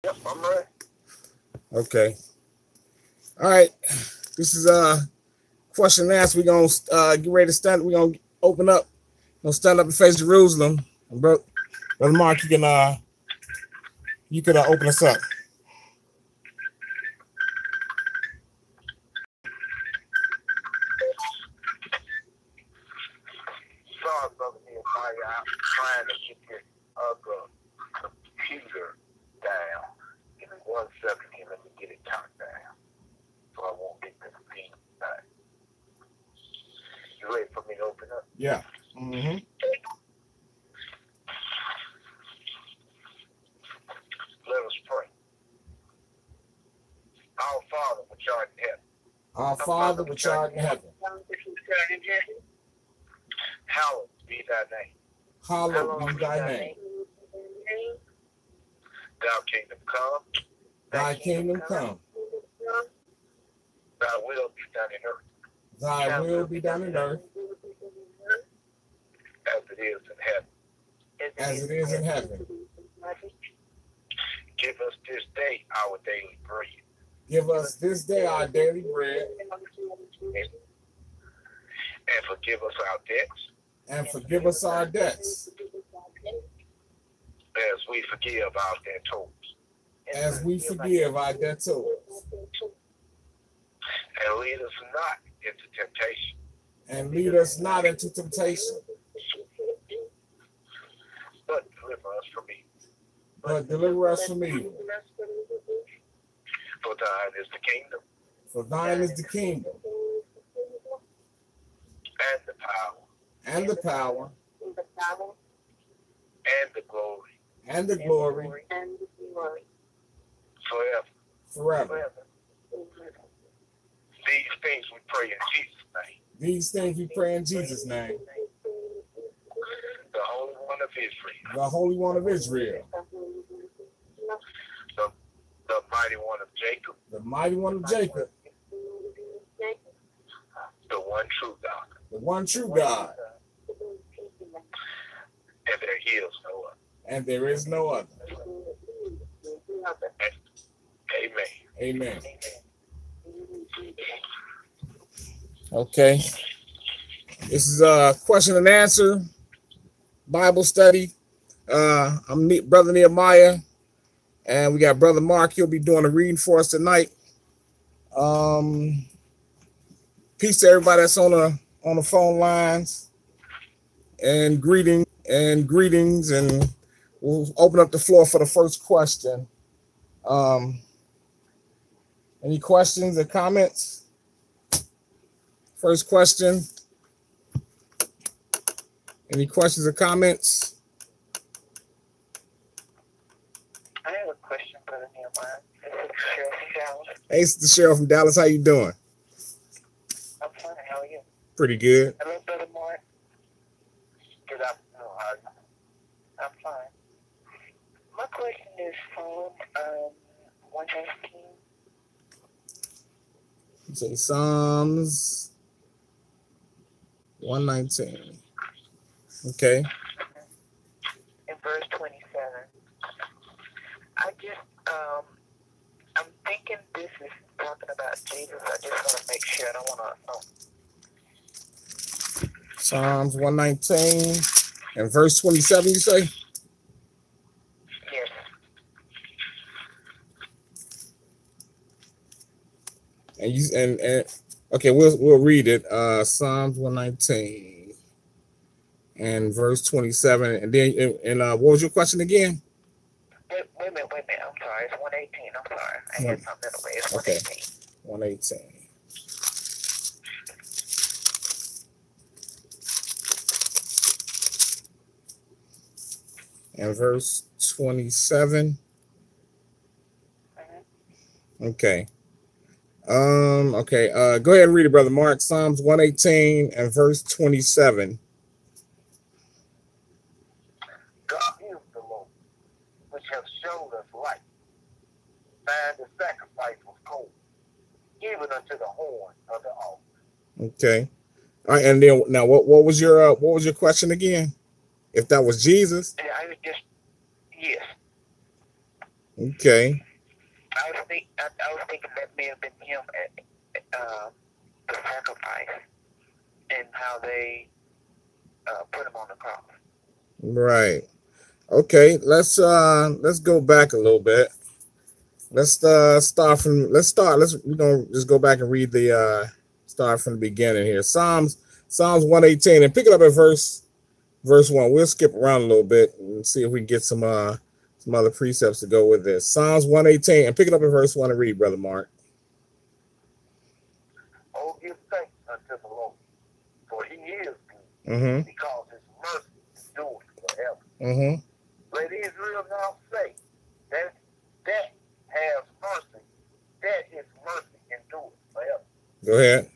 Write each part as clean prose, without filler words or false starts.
Yep, I'm ready. Okay. All right. This is question and answer. We're gonna get ready to stand. We're gonna open up. We're gonna stand up and face Jerusalem. And Brother Mark, you can open us up. Sorry, Brother Nehemiah, I'm trying to get this other computer down. Give me 1 second here. Let me get it turned down so I won't get this feedback. You ready for me to open up? Yeah. Mm-hmm. Let us pray. Our Father, which art in heaven. Our Father, which art in heaven. Hallowed be thy name. Hallowed be thy name. Thy kingdom come. Thy kingdom come. Thy will be done in earth. Thy will be done in earth as it is in heaven. as it is in heaven. Give us this day our daily bread. Give us this day our daily bread. And forgive us our debts. And forgive us our debts. As we forgive our debtors. As we forgive our debtors. And lead us not into temptation. And lead us not into temptation. But deliver us from evil. But deliver us from evil. For thine is the kingdom. For thine is the kingdom. And the power. And the power. And the glory. And the glory. Forever. Forever. These things we pray in Jesus' name. These things we pray in Jesus' name. The Holy One of Israel. The Holy One of Israel. The Mighty One of Jacob. The Mighty One of Jacob. The one true God. The one true God. And there is no other. And there is no other. Amen. Amen. Okay. This is a question and answer Bible study. I'm Brother Nehemiah, and we got Brother Mark. He'll be doing a reading for us tonight. Peace to everybody that's on the phone lines, and greetings, and we'll open up the floor for the first question. Any questions or comments? First question. Any questions or comments? I have a question, Brother Nehemiah. This is Cheryl from Dallas. Hey, it's the Cheryl from Dallas. How you doing? I'm fine. How are you? Pretty good. Hello, Brother Mark. Good afternoon. How are you? I'm fine. My question is from 119. You say Psalms 119. Okay. In verse 27. I just, I'm thinking this is talking about Jesus. I just want to make sure. I don't want to. Psalms 119 and verse 27, you say? Yes. And okay, we'll read it. Psalms 119 and verse 27, and then what was your question again? Wait a minute. I'm sorry. It's 118. I'm sorry. I had something away. It's 118. 118. And verse 27. Okay. Okay. Go ahead and read it, Brother Mark. Psalms 118 and verse 27. God is the Lord, which have showed us light. Man, the sacrifice was cold, even unto the horn of the altar. Okay. All right, and then now, what was your question again? If that was Jesus? Yeah, I was just yes. Okay. I was thinking that may have been him at the sacrifice and how they put him on the cross. Right. Okay. Let's go back a little bit. Let's start from let's just go back and read the start from the beginning here. Psalms 118, and pick it up at verse 1. We'll skip around a little bit and see if we can get some other precepts to go with this. Psalms 118, and pick it up at verse 1 and read, Brother Mark. Oh, give thanks unto the Lord, for he is good, Mm-hmm. because his mercy endures forever. Mm-hmm. Let Israel now say that has mercy, that his mercy endures forever. Go ahead.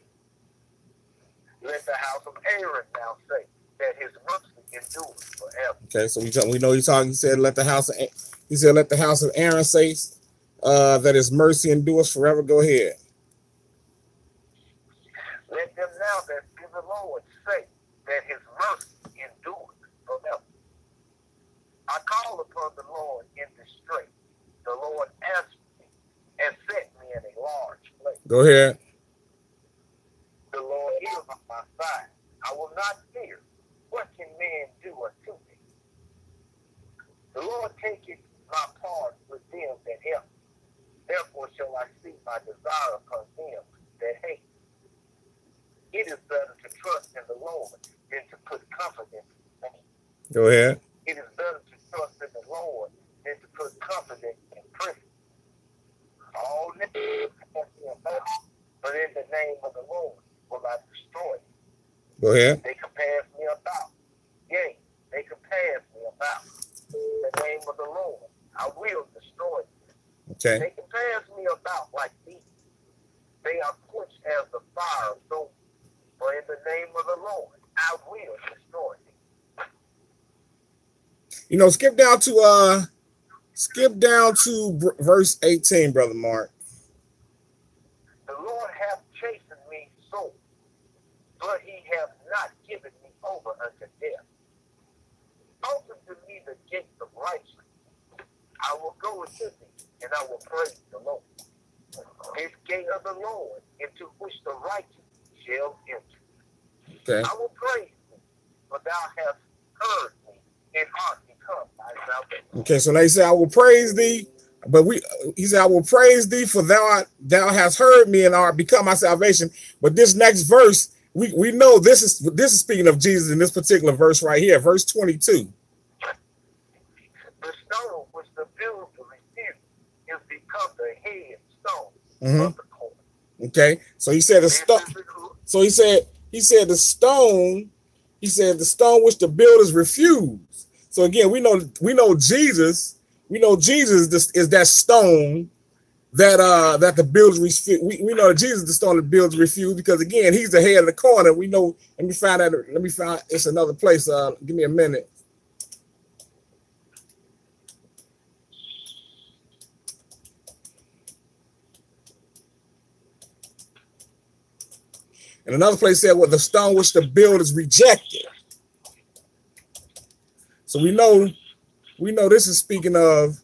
Let the house of Aaron now say that his mercy endures forever. Okay, so we know he's talking. He said, let the house of Aaron say that his mercy endures forever. Go ahead. Let them now that fear the Lord say that his mercy endures forever. I call upon the Lord in distress. The Lord answered me and set me in a large place. Go ahead. The Lord is on my side. I will not fear. What can man do unto me? The Lord taketh my part with them that help. Therefore shall I see my desire upon them that hate. It is better to trust in the Lord than to put confidence in man. Go ahead. It is better to trust in the Lord than to put confidence in princes. All nations have been bound, but in the name of the Lord will I destroy you. Go ahead. They compass me about. Yea, they compass me about. In the name of the Lord, I will destroy you. Okay. They compass me about like thieves. They are quenched as the fire of Zoe. For in the name of the Lord, I will destroy you. You know, skip down to verse 18, Brother Mark. The Lord hath chastened me sore, but he hath not given me over unto death. Open to me the gates of righteousness. I will go into thee, and I will praise the Lord. This gate of the Lord, into which the righteous shall enter. Okay. I will praise thee, for thou hast heard me, and art become my salvation. Okay, so they say, I will praise thee, but he said, I will praise thee, for thou hast heard me and art become my salvation. But this next verse, we know this is speaking of Jesus in this particular verse right here, verse 22. The stone which the builder refused is become the head stone of the corner. Okay, so he said the stone. So he said the stone. He said the stone which the builders refused. So again, we know Jesus. We know Jesus is that stone that the builders refused. We know that Jesus is the stone that builders refused, because again, he's the head of the corner. We know. Let me find it's another place. Give me a minute. And another place said, well, the stone which the builders rejected. So we know this is speaking of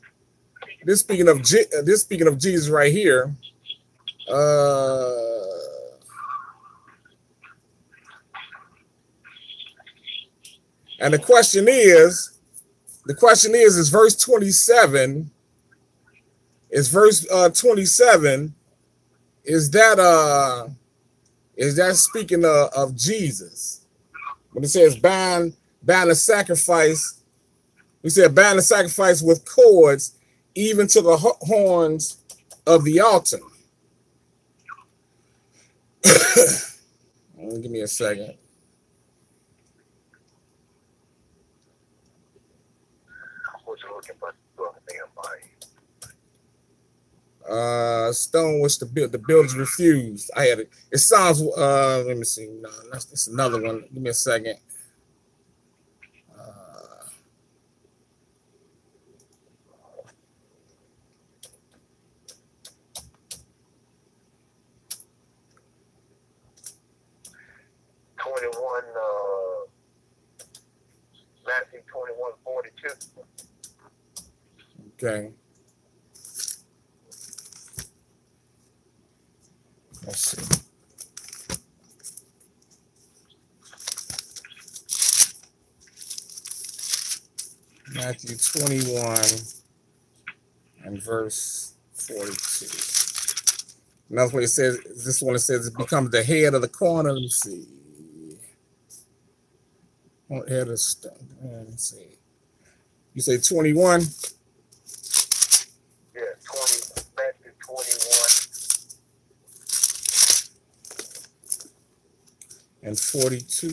Jesus right here. And the question is verse 27. Is verse 27? Is that speaking of Jesus? When it says bind a sacrifice, we said bind a sacrifice with cords, even to the horns of the altar. Give me a second. Stone which the builders refused. I had it. It sounds. Let me see. No, that's another one. Give me a second. Matthew 21:42. Okay. Let's see. Matthew 21 and verse 42. Another way it says, this one it says it becomes the head of the corner. Let me see. What head of stuff? Let's see. You say 21? Yeah, 20, Matthew 21. And 42.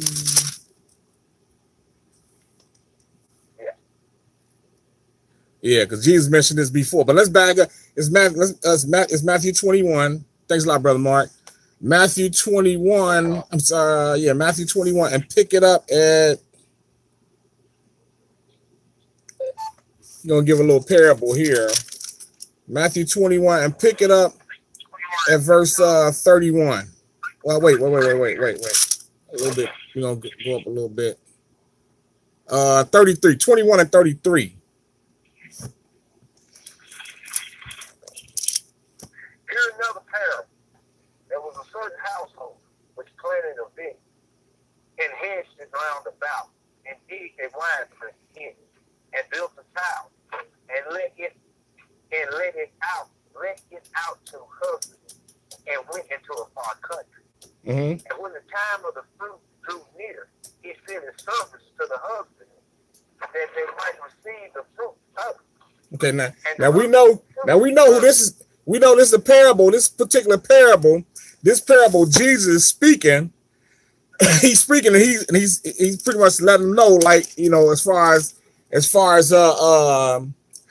Yeah, because Jesus mentioned this before. But let's back up. It's Matthew 21. Thanks a lot, Brother Mark. Matthew 21. I'm sorry. Yeah, Matthew 21. And pick it up at... I'm going to give a little parable here. Matthew 21. And pick it up at verse 31. Well, wait. A little bit. We're going to go up a little bit. 33. 21 and 33. Here's another parable. There was a certain household which planted a vineyard and hedged it round about, and digged a winepress in it, and built a tower, and let it out to husband, and went into a far country. Mm-hmm. And when the time of the fruit drew near, he sent his servants to the husband, that they might receive the fruit of it. Okay, now we know who this is. We know this is a parable. This particular parable, Jesus is speaking. He's speaking, and he's pretty much letting them know, like, you know, as far as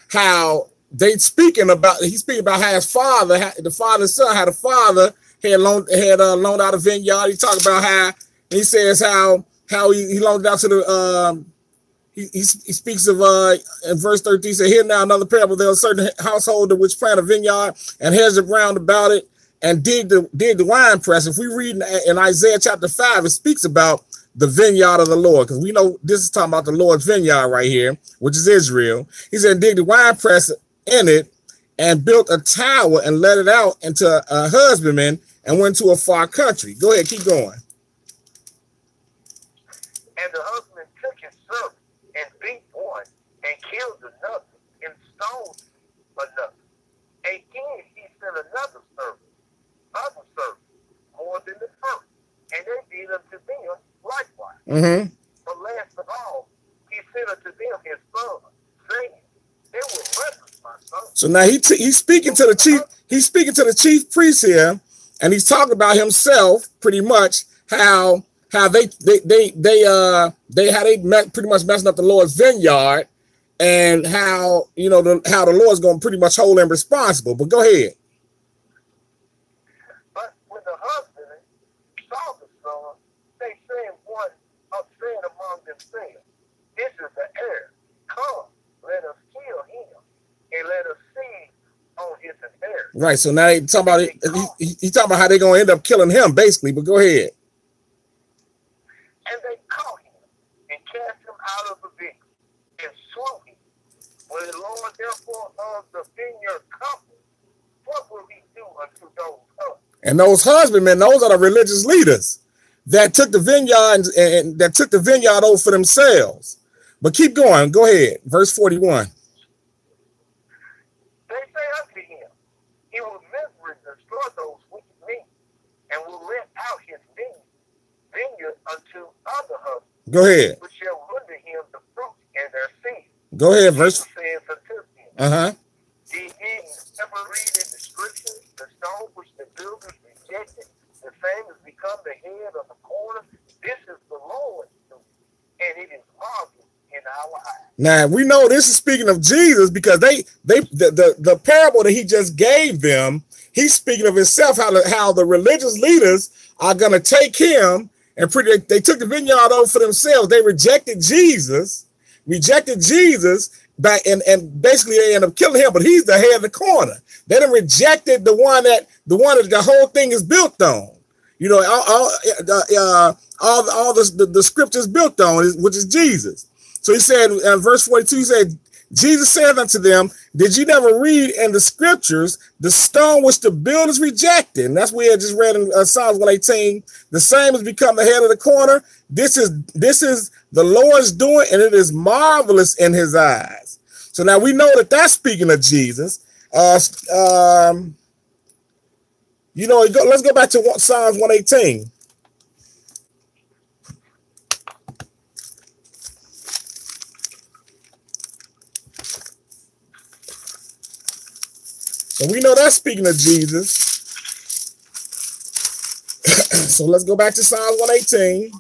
how they speaking about. He's speaking about how his father, the father's son, how the father had loaned out a vineyard. He talked about how he says how he loaned it out to the He speaks of in verse 13, he said, "Here now another parable. There was a certain household which planted a vineyard and hedged it round about it and digged the wine press." If we read in Isaiah chapter 5, it speaks about the vineyard of the Lord, because we know this is talking about the Lord's vineyard right here, which is Israel. He said, "Dig the wine press in it and built a tower and let it out into a husbandman and went to a far country." Go ahead, keep going. And the husband took his servant and beat one, and killed another, and stoned another. Again, he sent another servant, more than the first, and they did unto them likewise. Mm-hmm. But last of all, he sent unto them his son, saying, "They will reverence my son." So now he's speaking to the chief. He's speaking to the chief priest here, and he's talking about himself, pretty much how they pretty much messing up the Lord's vineyard, and how, you know, how the Lord's going to pretty much hold him responsible. But go ahead. But when the husband saw the son, they said among themselves, "This is the heir. Come, let us kill him, and let us seize on his inheritance." Right. So now he's talking about how they're going to end up killing him, basically. But go ahead. And they caught him and cast him out of the vineyard and slew him. When the Lord therefore of the vineyard cometh, what will he do unto those husbands? And those husbandmen, those are the religious leaders that took the vineyard and that took the vineyard over for themselves. But keep going. Go ahead. Verse 41. They say unto him, "He will miserably destroy those wicked men, and will rent out his vineyard unto other husbands, Go ahead. which shall render him the fruit and their seed." Go ahead. Verse. Says unto him, Uh-huh. "Did ye ever read in the scriptures, the stone which the builders rejected, the same has become the head of the corner? This is the Lord's doing, and it is marvelous in our eyes." Now we know this is speaking of Jesus, because the parable that he just gave them, he's speaking of himself, how the religious leaders are going to take him and they took the vineyard over for themselves. They rejected Jesus back, and basically they end up killing him, but he's the head of the corner. They done rejected the one that the whole thing is built on. You know, all the scriptures built on, which is Jesus. So he said in verse 42, he said, Jesus said unto them, did you never read in the scriptures, the stone which the builders rejected? And that's what we just read in Psalms 118. The same has become the head of the corner. This is the Lord's doing, and it is marvelous in his eyes. So now we know that that's speaking of Jesus. You know, let's go back to Psalms 118. So we know that's speaking of Jesus. So let's go back to Psalms 118.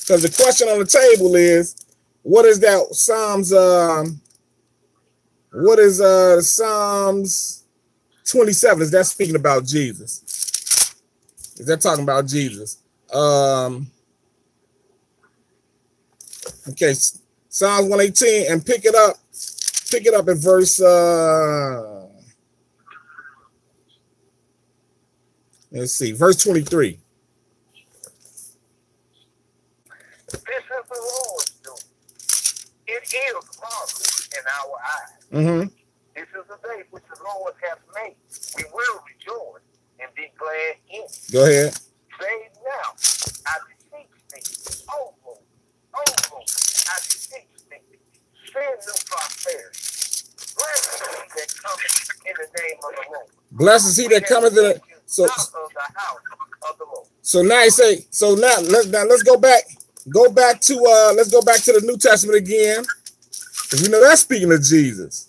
Because the question on the table is, what is that Psalms? What is Psalms 27? Is that speaking about Jesus? Is that talking about Jesus? Okay, Psalms 118, and pick it up in verse. Let's see, verse 23. This is the Lord's doing. It is marvelous in our eyes. This is the day which the Lord hath made. We will rejoice and be glad in it. Go ahead. Save now, I beseech thee. Oh Lord, I beseech thee. Send new prosperity. Blessed is he that cometh in the name of the Lord. Blessed is he that cometh in the out of the house of the Lord. So now he say. So now let's go back. Go back to let's go back to the New Testament again, because we know that's speaking of Jesus.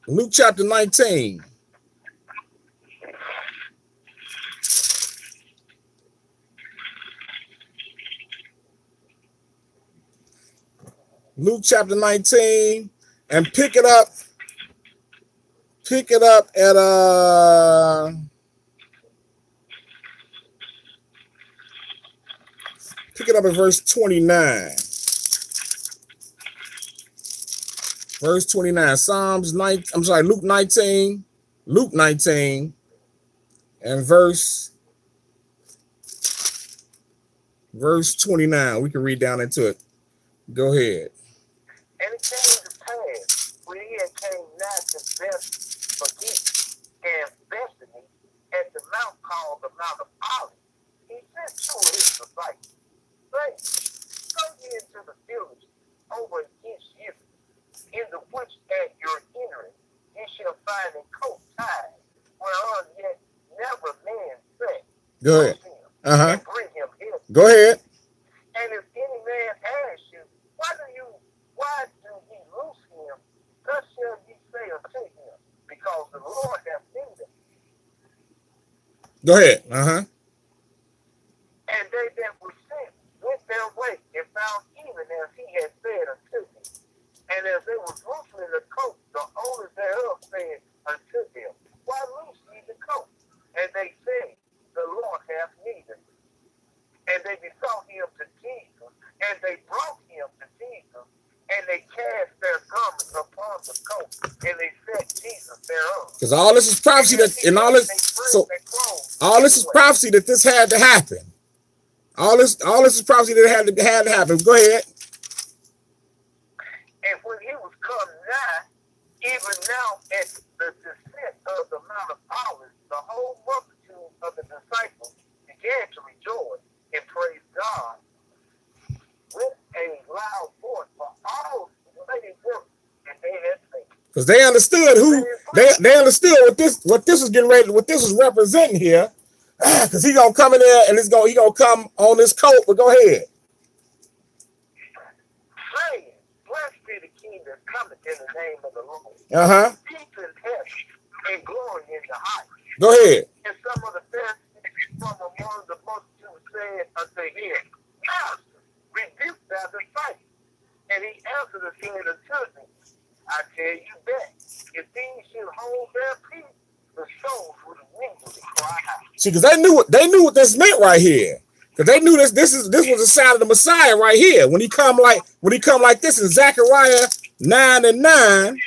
Luke chapter 19. Luke chapter 19, and pick it up at pick it up at verse 29. Verse 29. Luke 19. Luke 19 and verse 29. We can read down into it. Go ahead. And it came to pass, when he had came nigh to Bethphage and Bethany at the mount called the Mount of Olives, he sent two of his disciples, saying, go ye into the village over against you, in the which at your entering ye shall find a coat tied, whereon yet never man sat. Go ahead. And bring him hither. Go ahead. And if any man ask you, why do ye loose him? Thus shall ye say unto him, because the Lord hath seen him. Go ahead. And they that were sent went their way and found even as he had said unto them. And as they were loosening the coat, the owners thereof said unto them, why loose ye the coat? And they said, the Lord hath need of it. And they besought him to Jesus, and they brought him to Jesus, and they cast their garments upon the coat, and they set Jesus thereon. Because all this is prophecy that, and all this, so all this is prophecy that this had to happen. All this is prophecy that had to happen. Go ahead. And when he was come nigh, even now at the descent of the Mount of Olives, the whole multitude of the disciples began to rejoice and praise God with a loud voice for all the mighty works that they had seen. Because they understood they understood what this was getting ready, what this was representing here. Because he gonna come in there and he gonna come on this coat. But go ahead. Saying, blessed be the King that cometh in the name of the Lord. Peace in heaven and glory in the highest. Go ahead. And some of the Pharisees from among the multitude said unto him, Master, rebuke thy disciples. And he answered and said unto them, I tell you that, if these should hold their peace, the souls would immediately cry out. See, because they knew what this meant right here. Because they knew this was the sign of the Messiah right here. When he come like this in Zechariah 9:9.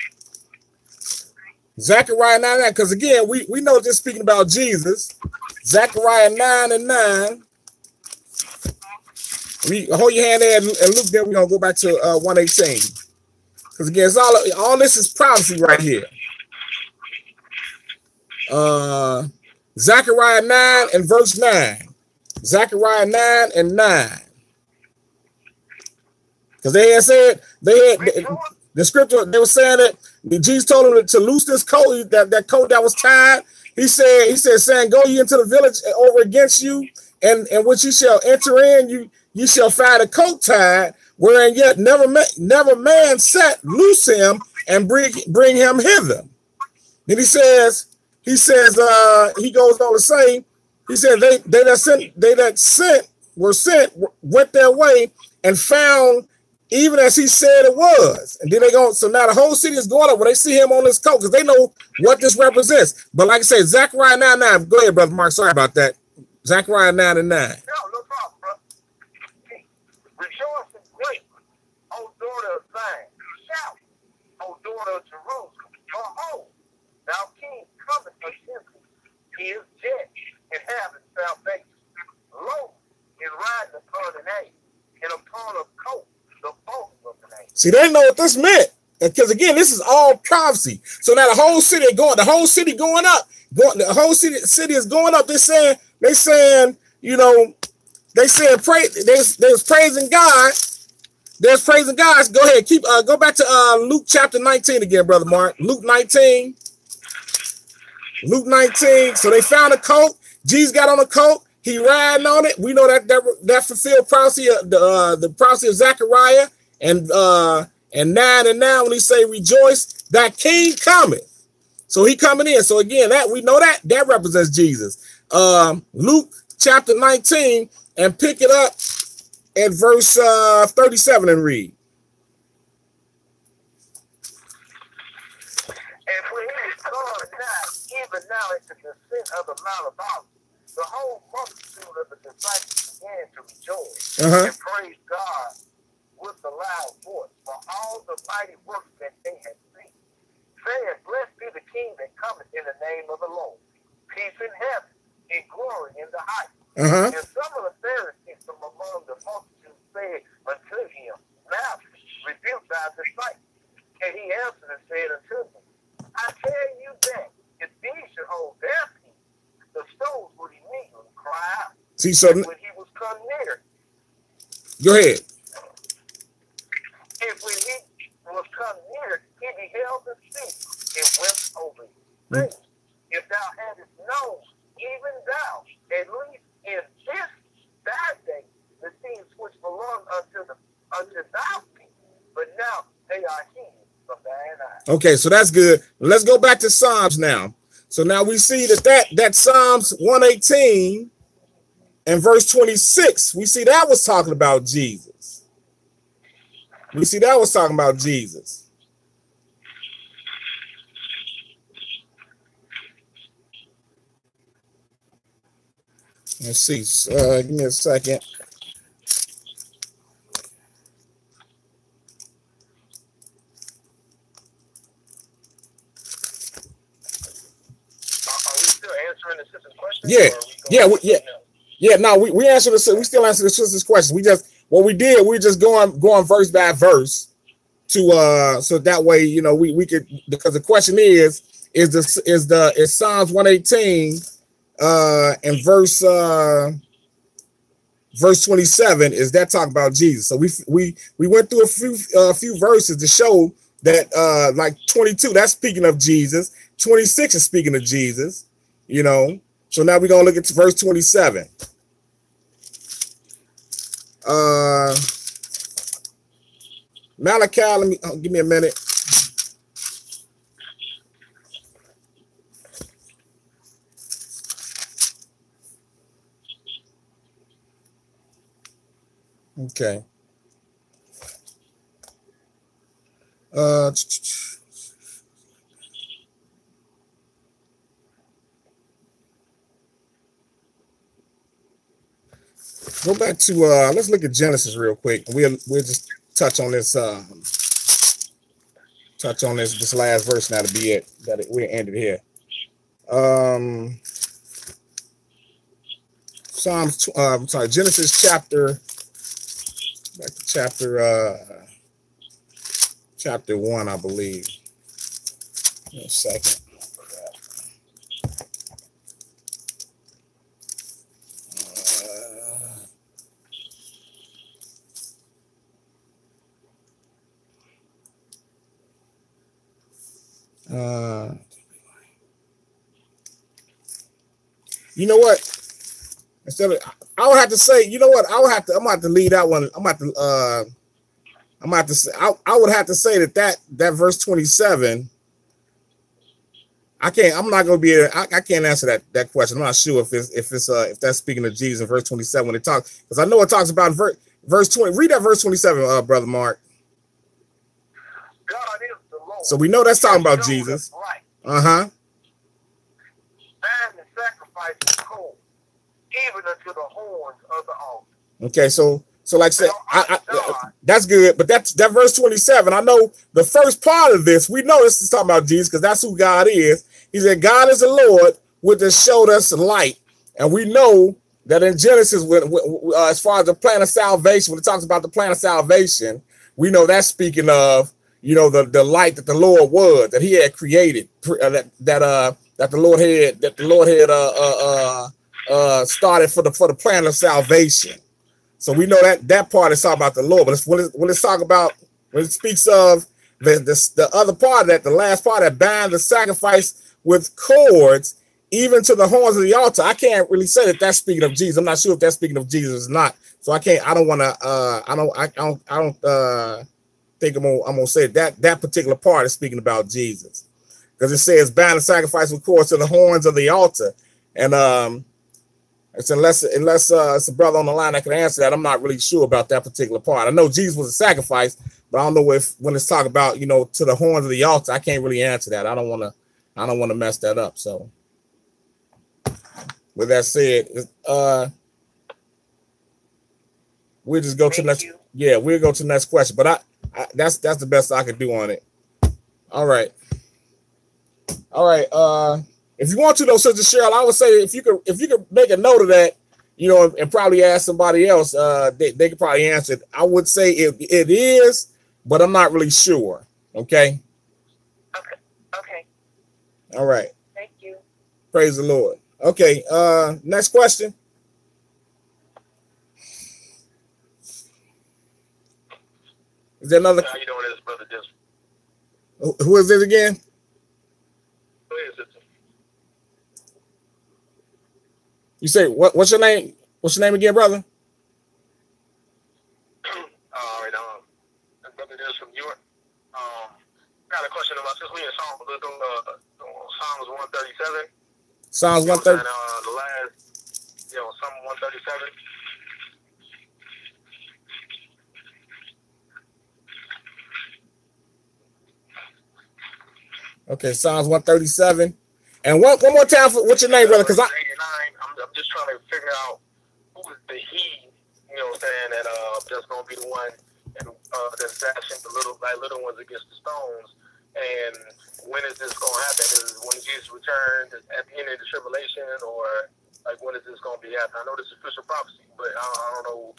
Zechariah 9:9, because again, we know just speaking about Jesus. Zechariah 9:9. Hold your hand there and look there. We're gonna go back to 118. Because again, it's all this is prophecy right here. Zechariah 9 and verse 9. Zechariah 9 and 9. Because they had said the scripture, they were saying that Jesus told them to loose this coat, that coat that was tied. He said, saying, go ye into the village over against you, and which you shall enter in, you shall find a coat tied, wherein yet never man set, loose him and bring him hither. Then he goes on to say, he said, they that went their way and found even as he said it was. And then so now the whole city is going up when they see him on this coat, because they know what this represents. But like I said, Zechariah 9:9. Go ahead, Brother Mark. Sorry about that. Zechariah 9:9. No problem, bro. Rejoice and great, O daughter of Zion. Shout, O daughter of Jerusalem. Behold, thou king cometh against thee. He is judged and having salvation. Lo, and riding upon an ass, and upon a coat, the bolt of an ass. See, they know what this meant. Because again, this is all prophecy. So now the whole city is going up. The whole city is going up. They're saying, you know, they said there's praising God. There's praising God. Go ahead, go back to Luke chapter 19 again, Brother Mark. Luke 19. Luke 19. So they found a coat. Jesus got on a coat. He riding on it. We know that fulfilled prophecy, the prophecy of Zechariah and 9 and 9 when he say rejoice, that king cometh. So he coming in. So again, that we know that represents Jesus. Luke chapter 19 and pick it up at verse 37 and read. And when he is gone now, even now at the descent of the Mount of Olives, the whole multitude of the disciples began to rejoice and praise God with a loud voice for all the mighty works that they had seen, saying, blessed be the King that cometh in the name of the Lord, peace in heaven and glory in the heights. And some of the Pharisees from among the multitude said unto him, Master, rebuke thy disciples. And he answered and said unto them, I tell you that if these should hold their peace, the stones would immediately cry out. See, so when he was come near. Go ahead. And when he was come near, he beheld the sea and wept over it. If thou hadst known, even thou, at least in this thy day, the things which belong unto thy feet, but now they are hidden from thine eyes. Okay, so that's good. Let's go back to Psalms now. So now we see that Psalms 118 and verse 26, we see that was talking about Jesus. We see that was talking about Jesus. Let's see. Give me a second. Yeah. No, we answered we still answer the sister's questions. We just going verse by verse to so that way, you know, we could, because the question is Psalms 118 and verse 27, is that talking about Jesus? So we went through a few verses to show that like 22, that's speaking of Jesus. 26 is speaking of Jesus, you know. So now we're gonna look at verse 27. Malachi, give me a minute. Okay. Go back to let's look at Genesis real quick. We'll just touch on this touch on this last verse now to be it. We ended here. Genesis chapter. Back to chapter 1, I believe. In a second. You know what? Instead of, I would have to say, you know what? I'm gonna have to leave that one. I would have to say that verse 27. I can't answer that question. I'm not sure if that's speaking of Jesus in verse 27 when it talks, because I know it talks about verse 20. Read that verse 27, brother Mark. God is the Lord. So we know that's talking about Jesus. Right. Uh-huh. And the sacrifice is cold, even unto the horns of the altar. Okay, so like I said, that's good, but that verse 27, I know the first part of this, we know this is talking about Jesus because that's who God is. He said, God is the Lord, which has showed us light. And we know that in Genesis, as far as the plan of salvation, when it talks about the plan of salvation, we know that's speaking of, you know, the light that the Lord was, that he had created, that the Lord had started for the plan of salvation. So we know that part is talking about the Lord, but when it's talking about, when it speaks of the other part, that the last part that bind the sacrifice with cords, even to the horns of the altar, I can't really say that that's speaking of Jesus. I'm not sure if that's speaking of Jesus or not. So I don't want to. I don't think I'm gonna say that particular part is speaking about Jesus, because it says bind the sacrifice with cords to the horns of the altar, and it's unless it's a brother on the line that can answer that, I'm not really sure about that particular part. I know Jesus was a sacrifice, but I don't know when it's talking about, you know, to the horns of the altar. I can't really answer that. I don't want to mess that up. So with that said, we'll just go to the next. Yeah, we'll go to the next question. But that's the best I could do on it. All right. If you want to, though, Sister Cheryl, I would say if you could make a note of that, you know, and probably ask somebody else, they could probably answer it. I would say it is, but I'm not really sure. Okay. Okay. All right. Thank you. Praise the Lord. Okay. Next question. Is there another? How you doing, this brother? Who is this again? Who is it? You say what's your name? What's your name again, brother? All right, brother, this from York. Got a question about this. We in Psalms 137. Psalms 130. The last, Psalm 137. Okay, Psalms 137. And one more time, what's your name, brother? Because I'm just trying to figure out who is the he, you know what I'm saying, that that's going to be the one that's dashing the little ones against the stones. And when is this going to happen? Is it when Jesus returns at the end of the tribulation, or like when is this going to be happening? I know this is official prophecy, but I don't know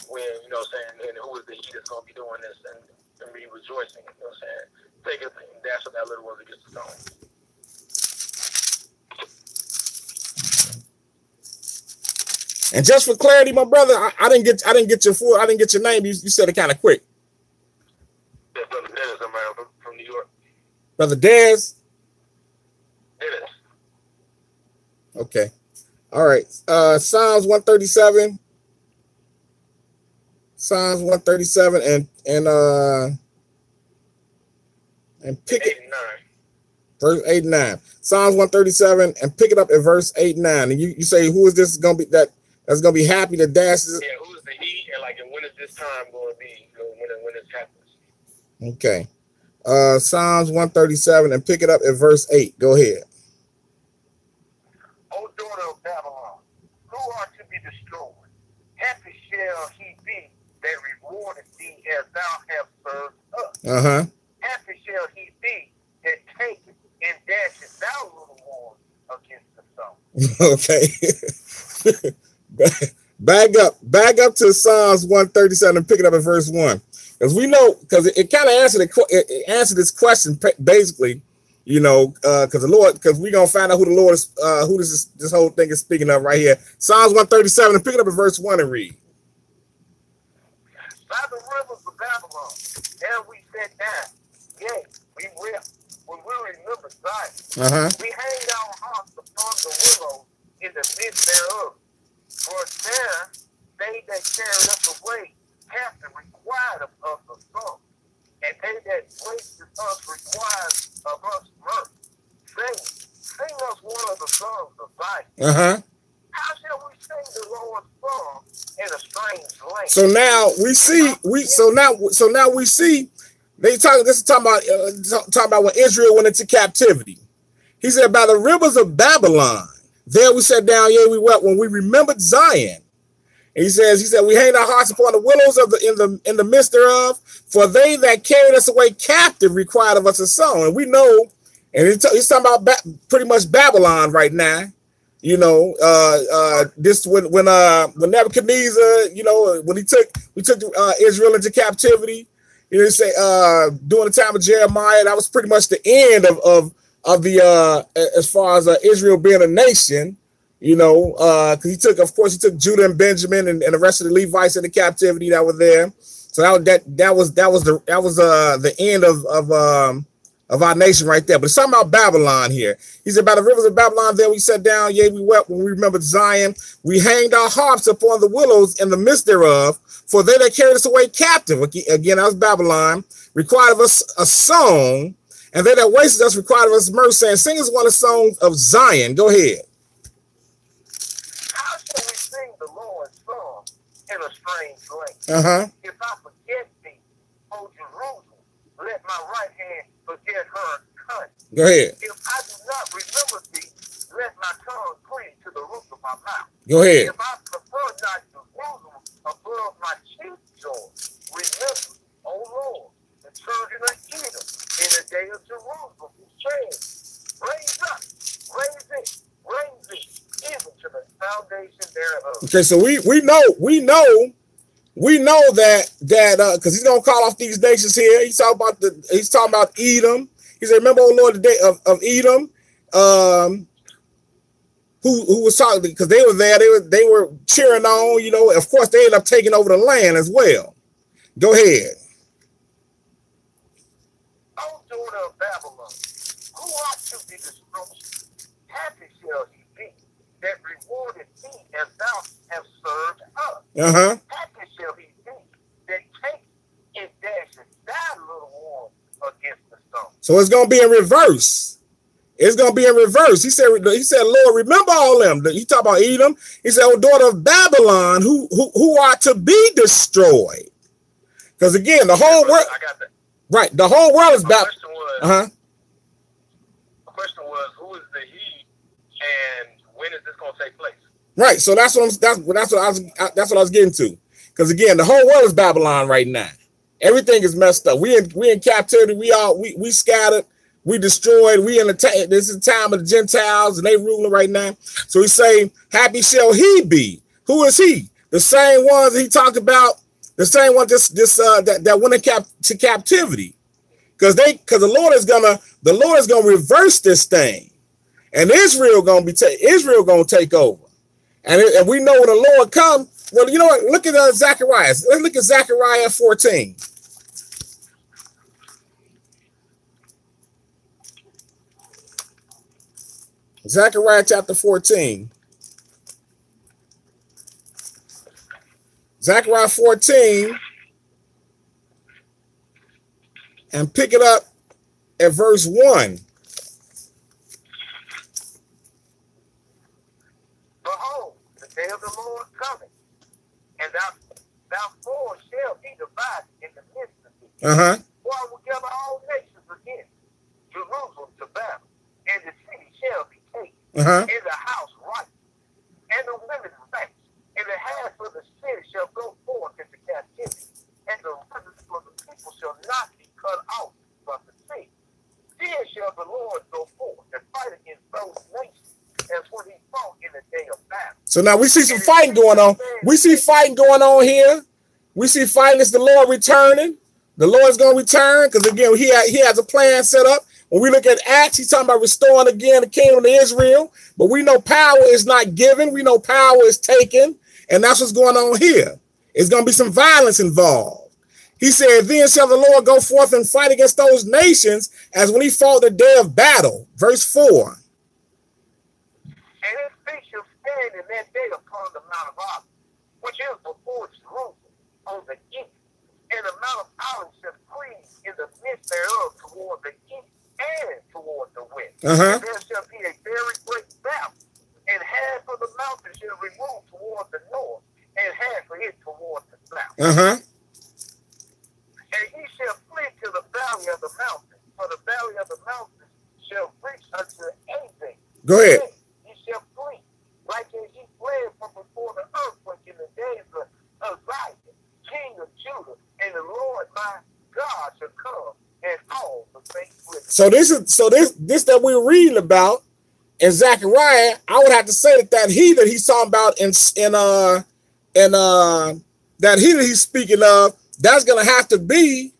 when, you know what I'm saying, and who is the he that's going to be doing this and be rejoicing, you know what I'm saying, taking and dashing that little ones against the stones. And just for clarity, my brother, I didn't get your name. You said it kind of quick. Yeah, brother Dennis, I'm from New York. Brother Dez. Dennis. Okay. All right. Psalms 137. Psalms 137 and pick it. Verse 8 and 9. Psalms 137 and pick it up at verse 8 and 9. And you say, who is this going to be that's going to be happy to dash? Yeah, who's the he, and when is this time going to be, when this happens? Okay. Psalms 137 and pick it up at verse 8. Go ahead. O daughter of Babylon, who are to be destroyed? Happy shall he be that rewarded thee as thou hast served us. Uh-huh. Happy shall shall he be that taketh and dasheth down little ones against the stone. Okay. Back up to Psalms 137 and pick it up at verse 1. Because we know, because it kind of answered this question basically, you know, because we're gonna find out who the Lord is, who this whole thing is speaking of right here. Psalms 137 and pick it up at verse 1 and read. By the rivers of Babylon, there we sat down. Yea, we wept when we remember Zion. We hanged our hearts upon the willows in the midst thereof. For there they that carried us away captive required of us a song, and they that wasted us required of us mirth. Sing us one of the songs of Zion. How shall we sing the Lord's song in a strange land? So now we see they talking. This is talking about when Israel went into captivity. He said, by the rivers of Babylon, there we sat down, yea, we wept when we remembered Zion. And he said, we hanged our hearts upon the willows of in the midst thereof, for they that carried us away captive required of us a song. And we know, and he's talking about pretty much Babylon right now. You know, this when Nebuchadnezzar, you know, when we took Israel into captivity, you know, say during the time of Jeremiah, that was pretty much the end of the as far as Israel being a nation. You know, because he took Judah and Benjamin and the rest of the Levites into captivity that were there. So that was the end of our nation right there. But it's talking about Babylon here. He said, by the rivers of Babylon, there we sat down, yea, we wept when we remembered Zion. We hanged our harps upon the willows in the midst thereof, for they that carried us away captive, again, that was Babylon, required of us a song, and they that wasted us required of us mirth, saying, sing us one of the songs of Zion. Go ahead. How shall we sing the Lord's song in a strange land? If I forget thee, O Jerusalem, let my right hand forget her cunt. Go ahead. If I do not remember thee, let my tongue cleave to the roof of my mouth. Go ahead. If I prefer not Jerusalem above my chief joy, remember, O Lord, the children of Edom in the day of Jerusalem, who said, raise up, raise it, even to the foundation thereof. Okay, so we know that because he's gonna call off these nations here. He's talking about Edom. He said, remember, O Lord, the day of Edom, who was talking, because they were there, they were cheering on, you know. Of course, they ended up taking over the land as well. Go ahead. O daughter of Babylon, who ought to be destroyed? Happy shall he be that rewarded thee as thou hast served us. Happy shall he be that takes and dashes thy little one against the stone. So it's going to be in reverse. It's going to be in reverse. He said, Lord, remember all them. He talked about Edom. He said, O daughter of Babylon, who are to be destroyed. Because again, the whole world. I got that. Right. The whole world is Babylon. The question was, who is the he, and when is this going to take place? Right. So that's what I was getting to. Because again, the whole world is Babylon right now. Everything is messed up. We in captivity. We scattered. We destroyed. This is the time of the Gentiles, and they ruling right now. So he say, happy shall he be. Who is he? The same ones he talked about. The same one that went into captivity. Because the Lord is gonna reverse this thing, and Israel gonna take over, and we know when the Lord comes. Well, you know what? Look at Zechariah. Let's look at Zechariah 14. Zechariah chapter 14. Zechariah 14. And pick it up at verse 1. Behold, the day of the Lord coming, and thou four shall be divided in the midst of thee. For I will gather all nations against Jerusalem to battle, and the city shall be taken, and the house right, and the women racked, and the half of the city shall go forth into captivity, and the rest of the people shall not be cut off from the sea. So now we see some fighting going on. We see fighting going on here. We see fighting as the Lord returning. The Lord's going to return because, again, he has a plan set up. When we look at Acts, he's talking about restoring again the kingdom of Israel. But we know power is not given. We know power is taken. And that's what's going on here. It's going to be some violence involved. He said, then shall the Lord go forth and fight against those nations as when he fought the day of battle. Verse 4. And his feet shall stand in that day upon the Mount of Olives, which is before Jerusalem on the east. And the Mount of Olives shall freeze in the midst thereof toward the east and toward the west. And there shall be a very great valley, and half of the mountain shall remove toward the north, and half of it toward the south. And ye shall flee to the valley of the mountain, for the valley of the mountain shall reach unto anything. Go ahead. Ye shall flee, like as ye fled from before the earthquake in the days of Uzziah, king of Judah, and the Lord my God shall come, and all the saints with him. So this that we're reading about in Zechariah, I would have to say that he that he's talking about that he that he's speaking of, that's gonna have to be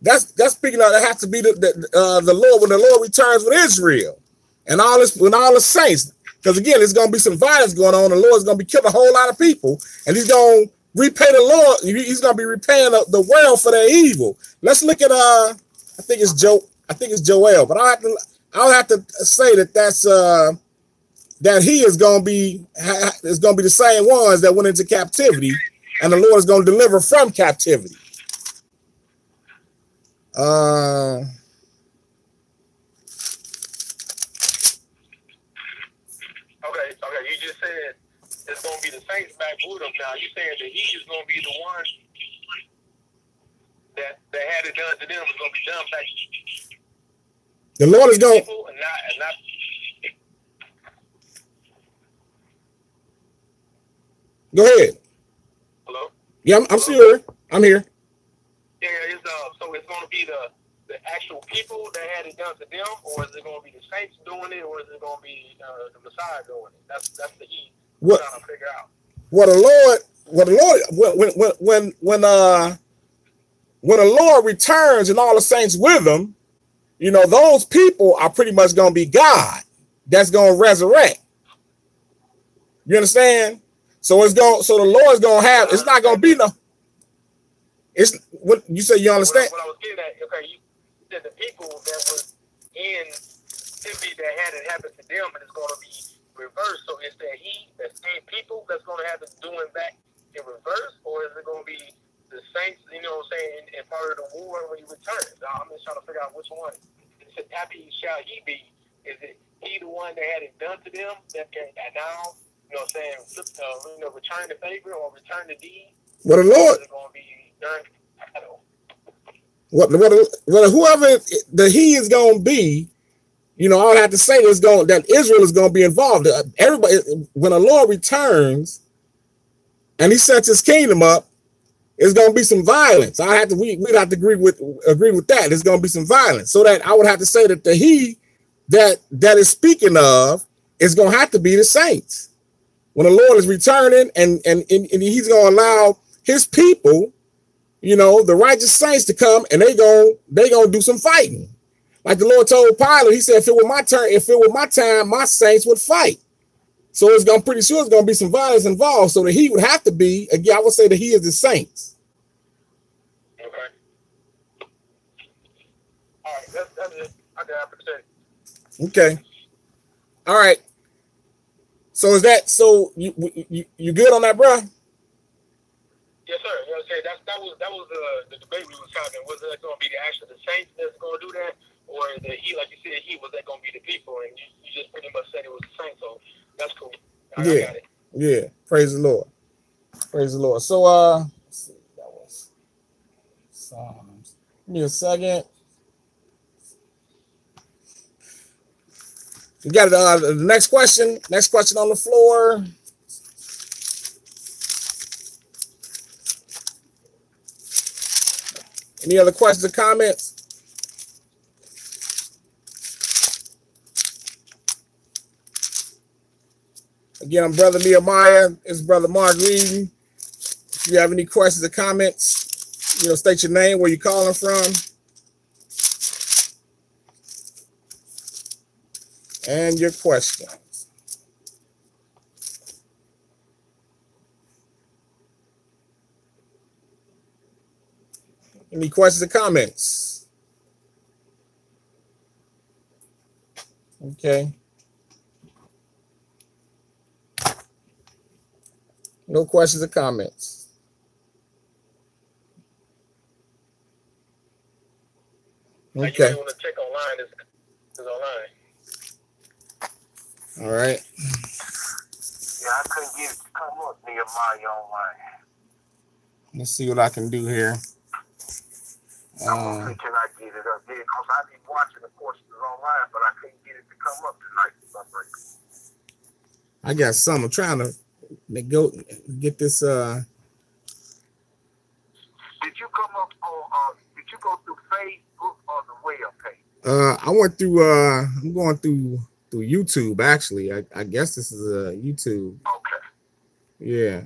that's speaking of, that has to be the Lord when the Lord returns with Israel and all this, when all the saints, because again, there's gonna be some violence going on. The Lord's gonna be killing a whole lot of people, and he's gonna repay the Lord. He's gonna be repaying the world for their evil. Let's look at I think it's Joel, but I'll have to say that he is gonna be the same ones that went into captivity, and the Lord is gonna deliver from captivity. Okay, you just said it's gonna be the saints back with him. Now you saying that he is gonna be the one that had it done to them is gonna be done back. The Lord is going. Go ahead. Hello. Yeah, I'm sure. I'm here. Yeah, so it's going to be the actual people that had it done to them, or is it going to be the saints doing it, or is it going to be the Messiah doing it? That's the key. What trying to figure out. When the Lord returns and all the saints with him, you know, those people are pretty much going to be God that's going to resurrect. You understand? So the Lord's going to have, it's not going to be no. It's what you say. You understand? What I was getting at, okay, you said the people that was in captivity that had it happen to them, and it's going to be reversed. So is that the same people that's going to have it doing back in reverse, or is it going to be the saints? You know what I'm saying? In part of the war when he returns. I'm just trying to figure out which one. Happy shall he be? Is it he the one that had it done to them that can now, you know what I'm saying, return the favor or return the deed? Well, the Lord. Is it going to be during battle? Whoever the he is going to be, you know, all I have to say is that Israel is going to be involved. Everybody, when the Lord returns and he sets his kingdom up, it's going to be some violence. We'd have to agree with that. There's going to be some violence. So that I would have to say that the he that is speaking of is going to have to be the saints. When the Lord is returning and he's going to allow his people, you know, the righteous saints to come, and they going to do some fighting. Like the Lord told Pilate, he said, if it were my time, my saints would fight. So pretty sure it's going to be some violence involved. So that he would have to be, again, I would say that he is the saints. Okay. All right. That's it. I got it. Okay. All right. So you good on that, bro? Yes, sir. You know what I'm saying? That was the debate we was having. Was that going to be the saints that's going to do that, or the he, like you said, was that going to be the people? And you just pretty much said it was the saints. So that's cool. I got it. Yeah. Praise the Lord. Praise the Lord. So let's see, that was Psalms. Give me a second. We got the next question. Next question on the floor. Any other questions or comments? Again, I'm Brother Nehemiah. It's Brother Mark reading. If you have any questions or comments, state your name, where you're calling from, and your questions. Any questions or comments? Okay. No questions or comments. Okay. You want to check online? It's online. All right. Yeah, I couldn't get it to come up Nehemiah online. Let's see what I can do here. I'm gonna see can I get it up there, because I be watching the courses online, but I couldn't get it to come up tonight. I got some. I'm trying to go get this. Did you come up on? Did you go through Facebook or the web page? I went through. I'm going through YouTube actually. I guess this is YouTube. Okay. Yeah.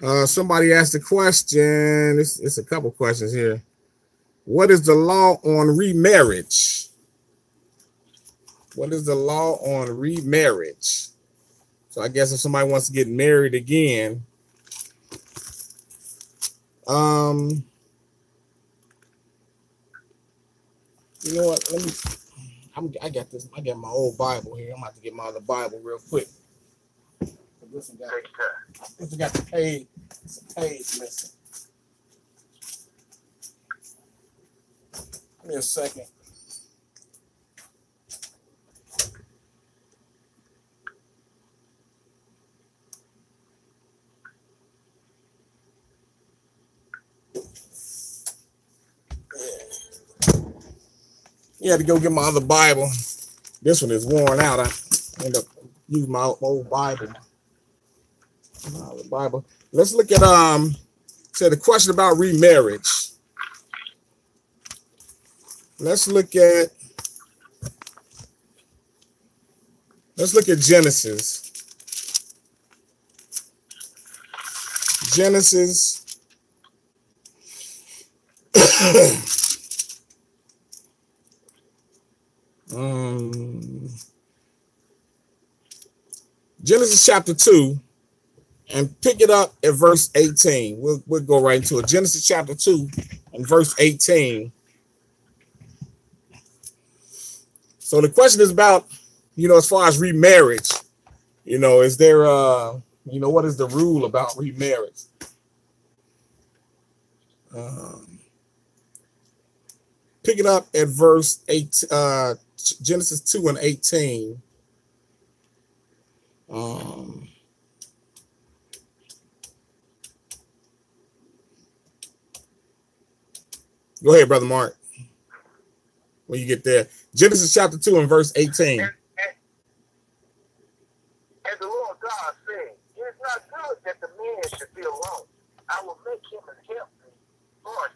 Okay. Somebody asked a question. It's a couple questions here. What is the law on remarriage? What is the law on remarriage? So I guess if somebody wants to get married again, you know what? I got this. I got my old Bible here. I'm about to get my other Bible real quick. This one got the page. It's a page missing. Give me a second. You had to go get my other Bible. This one is worn out. I end up using my old Bible. Bible. Let's look at the question about remarriage. Let's look at Genesis. Genesis. Genesis chapter 2, and pick it up at verse 18. We'll go right into it. Genesis chapter 2 and verse 18. So the question is about, as far as remarriage, is there, what is the rule about remarriage? Pick it up at verse 8, Genesis 2 and 18. Go ahead, Brother Mark. When you get there. Genesis chapter 2 and verse 18. And the Lord God said, it is not good that the man should be alone. I will make him an helpmeet for him.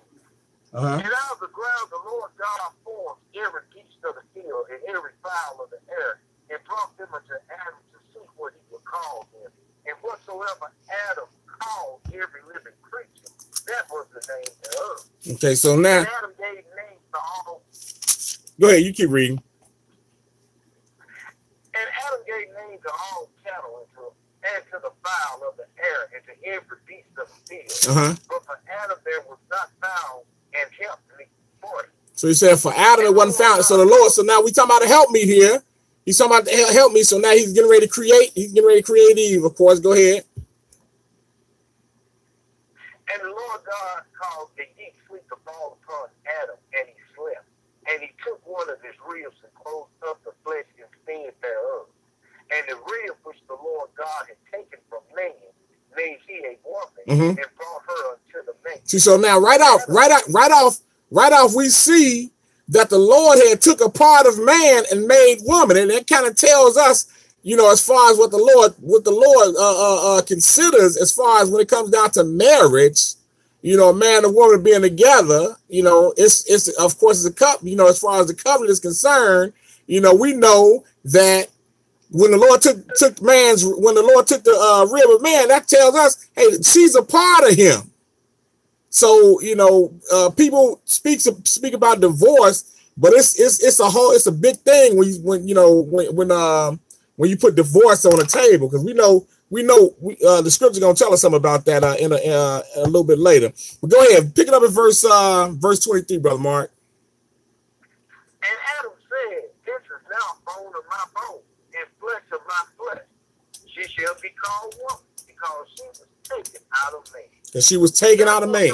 And out of the ground the Lord God formed every beast of the field and every fowl of the air, and brought them unto Adam to see what he would call them. And whatsoever Adam called every living creature, that was the name thereof. Okay, so now and Adam gave names to all. Go ahead, you keep reading. And Adam gave names to all cattle and to the fowl of the air and to every beast of the field. But for Adam there was not found and helpmeet for him. So he said for Adam it wasn't found. So the Lord, so now we talking about a helpmeet here. He's talking about the helpmeet. So now he's getting ready to create. He's getting ready to create Eve, of course. Go ahead. And the Lord God caused a deep sleep to fall upon Adam, and he slept. And he took one of his ribs and closed up the flesh instead thereof. And the rib which the Lord God had taken from man made he a woman and brought her unto the man. See, so now right off, we see that the Lord had took a part of man and made woman, and that kind of tells us, as far as what the Lord considers as far as when it comes down to marriage. A man and woman being together, it's of course it's a cup, as far as the covenant is concerned, we know that when the Lord took the rib of man, that tells us, hey, she's a part of him. So, you know, people speak about divorce, but it's a big thing when you put divorce on the table, because we know the scripture gonna tell us something about that in a little bit later. But go ahead, pick it up at verse 23, Brother Mark. And Adam said, "This is now bone of my bone and flesh of my flesh. She shall be called woman, because she was taken out of man." Because she was taken out of man.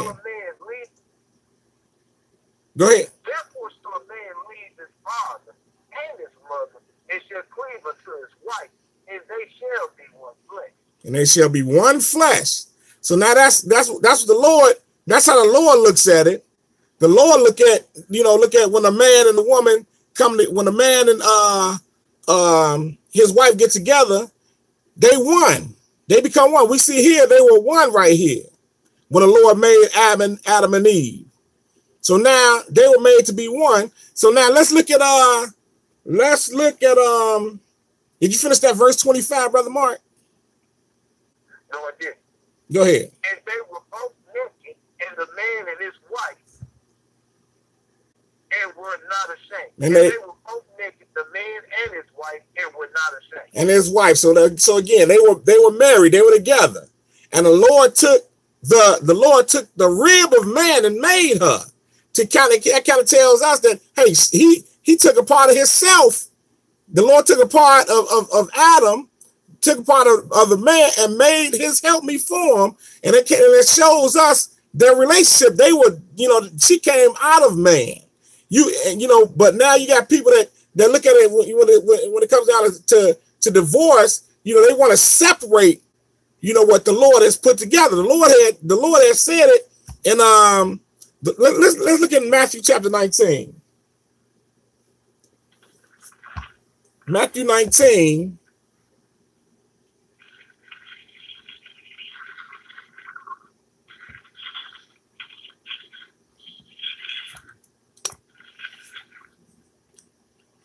Go ahead. Therefore shall a man leave his father and his mother, and shall cleave unto his wife, and they shall be one flesh. And they shall be one flesh. So now that's what the Lord, that's how the Lord looks at it. The Lord look at when a man and a woman when a man and his wife get together, they one. They become one. We see here they were one right here when the Lord made Adam and Eve. So now they were made to be one. So now let's look at did you finish that verse 25, Brother Mark? No, I didn't. Go ahead. And they were both naked, and the man and his wife, and were not ashamed. And they were both naked, the man and his wife, and were not ashamed. And his wife. So again, they were married, they were together. And the Lord took the rib of man and made her. That kind of tells us that, hey, he took a part of himself. The Lord took a part of Adam, took a part of the man, and made his helpmeet form. And it shows us their relationship. They were, she came out of man. But now you got people that look at it when it comes down to divorce. They want to separate. What the Lord has put together. The Lord had said it in let's look at Matthew chapter 19. Matthew 19.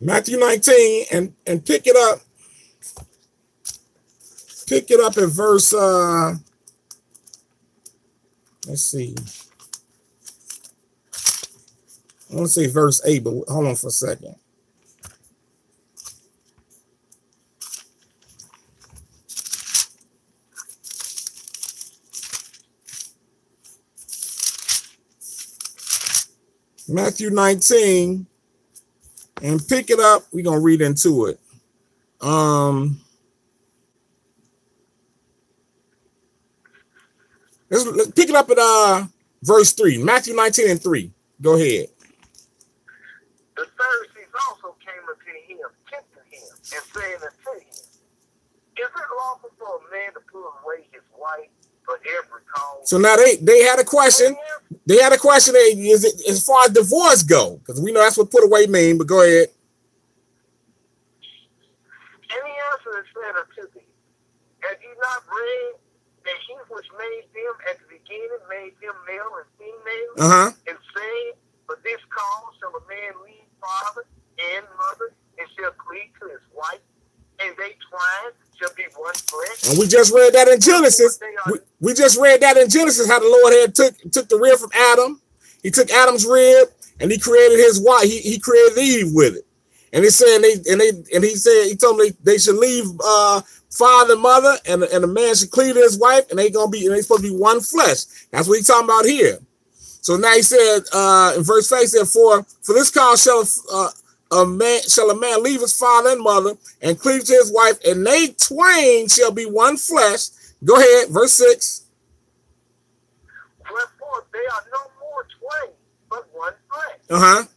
Matthew 19 and pick it up. Pick it up at verse let's see. I want to say verse 8, but hold on for a second. Matthew 19, and pick it up. We're going to read into it. Let's pick it up at verse 3. Matthew 19 and 3. Go ahead. The Pharisees also came unto him, tempting him, and saying unto him, Is it lawful for a man to put away his wife for every cause? So now they had a question. They had a question. Is it as far as divorce go? Because we know that's what put away mean. But go ahead. And he answered and said unto them, Have you not read that he which made them at the beginning made them male and female? And saying, For this cause shall a man leave father and mother, and shall cleave to his wife, and they twine shall be one flesh. And we just read that in Genesis. We just read that in Genesis, how the Lord had took the rib from Adam. He took Adam's rib and he created his wife. He created Eve with it. And he said he told them they should leave father and mother, and the man should cleave to his wife, and they supposed to be one flesh. That's what he's talking about here. So now he said in verse 5, he said, For this cause shall a man leave his father and mother and cleave to his wife, and they twain shall be one flesh. Go ahead, verse 6. Wherefore they are no more twain, but one flesh.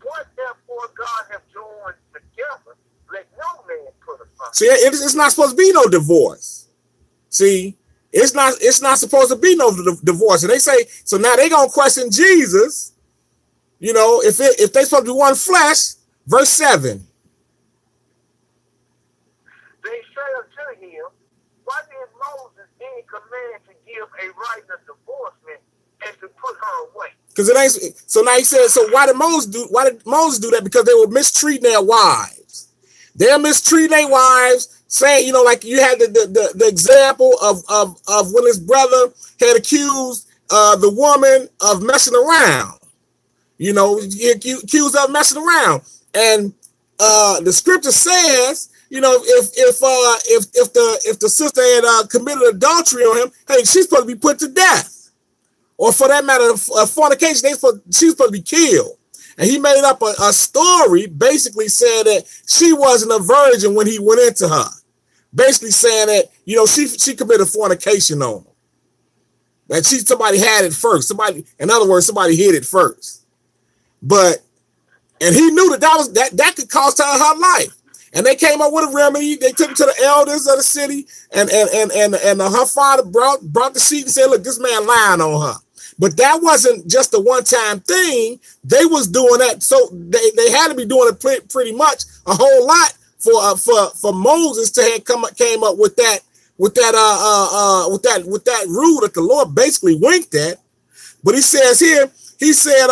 What therefore God hath joined together, let no man put apart. See, it's not supposed to be no divorce. See, it's not supposed to be no divorce. And they say, so now they gonna question Jesus. If they supposed to be one flesh. Verse 7. They say unto him, Why did Moses then command to give a writing of divorcement and to put her away? Because it ain't. So now he says, so why did Moses do that? Because they were mistreating their wives. They're mistreating their wives, saying, you know, like you had the example of when his brother had accused the woman of messing around. You know, he accused of messing around. And the scripture says, you know, if the sister had committed adultery on him, hey, she's supposed to be put to death. Or for that matter, fornication, she's supposed to be killed. And he made up a story, basically saying that she wasn't a virgin when he went into her. Basically saying that, you know, she committed fornication on him. That somebody had it first. In other words, somebody hid it first. And he knew that could cost her life. And they came up with a remedy. They took him to the elders of the city, and her father brought the sheet and said, look, this man lying on her. But that wasn't just a one-time thing. They was doing that, so they had to be doing it pretty much a whole lot for Moses to have came up with that rule that the Lord basically winked at. But he says here, he said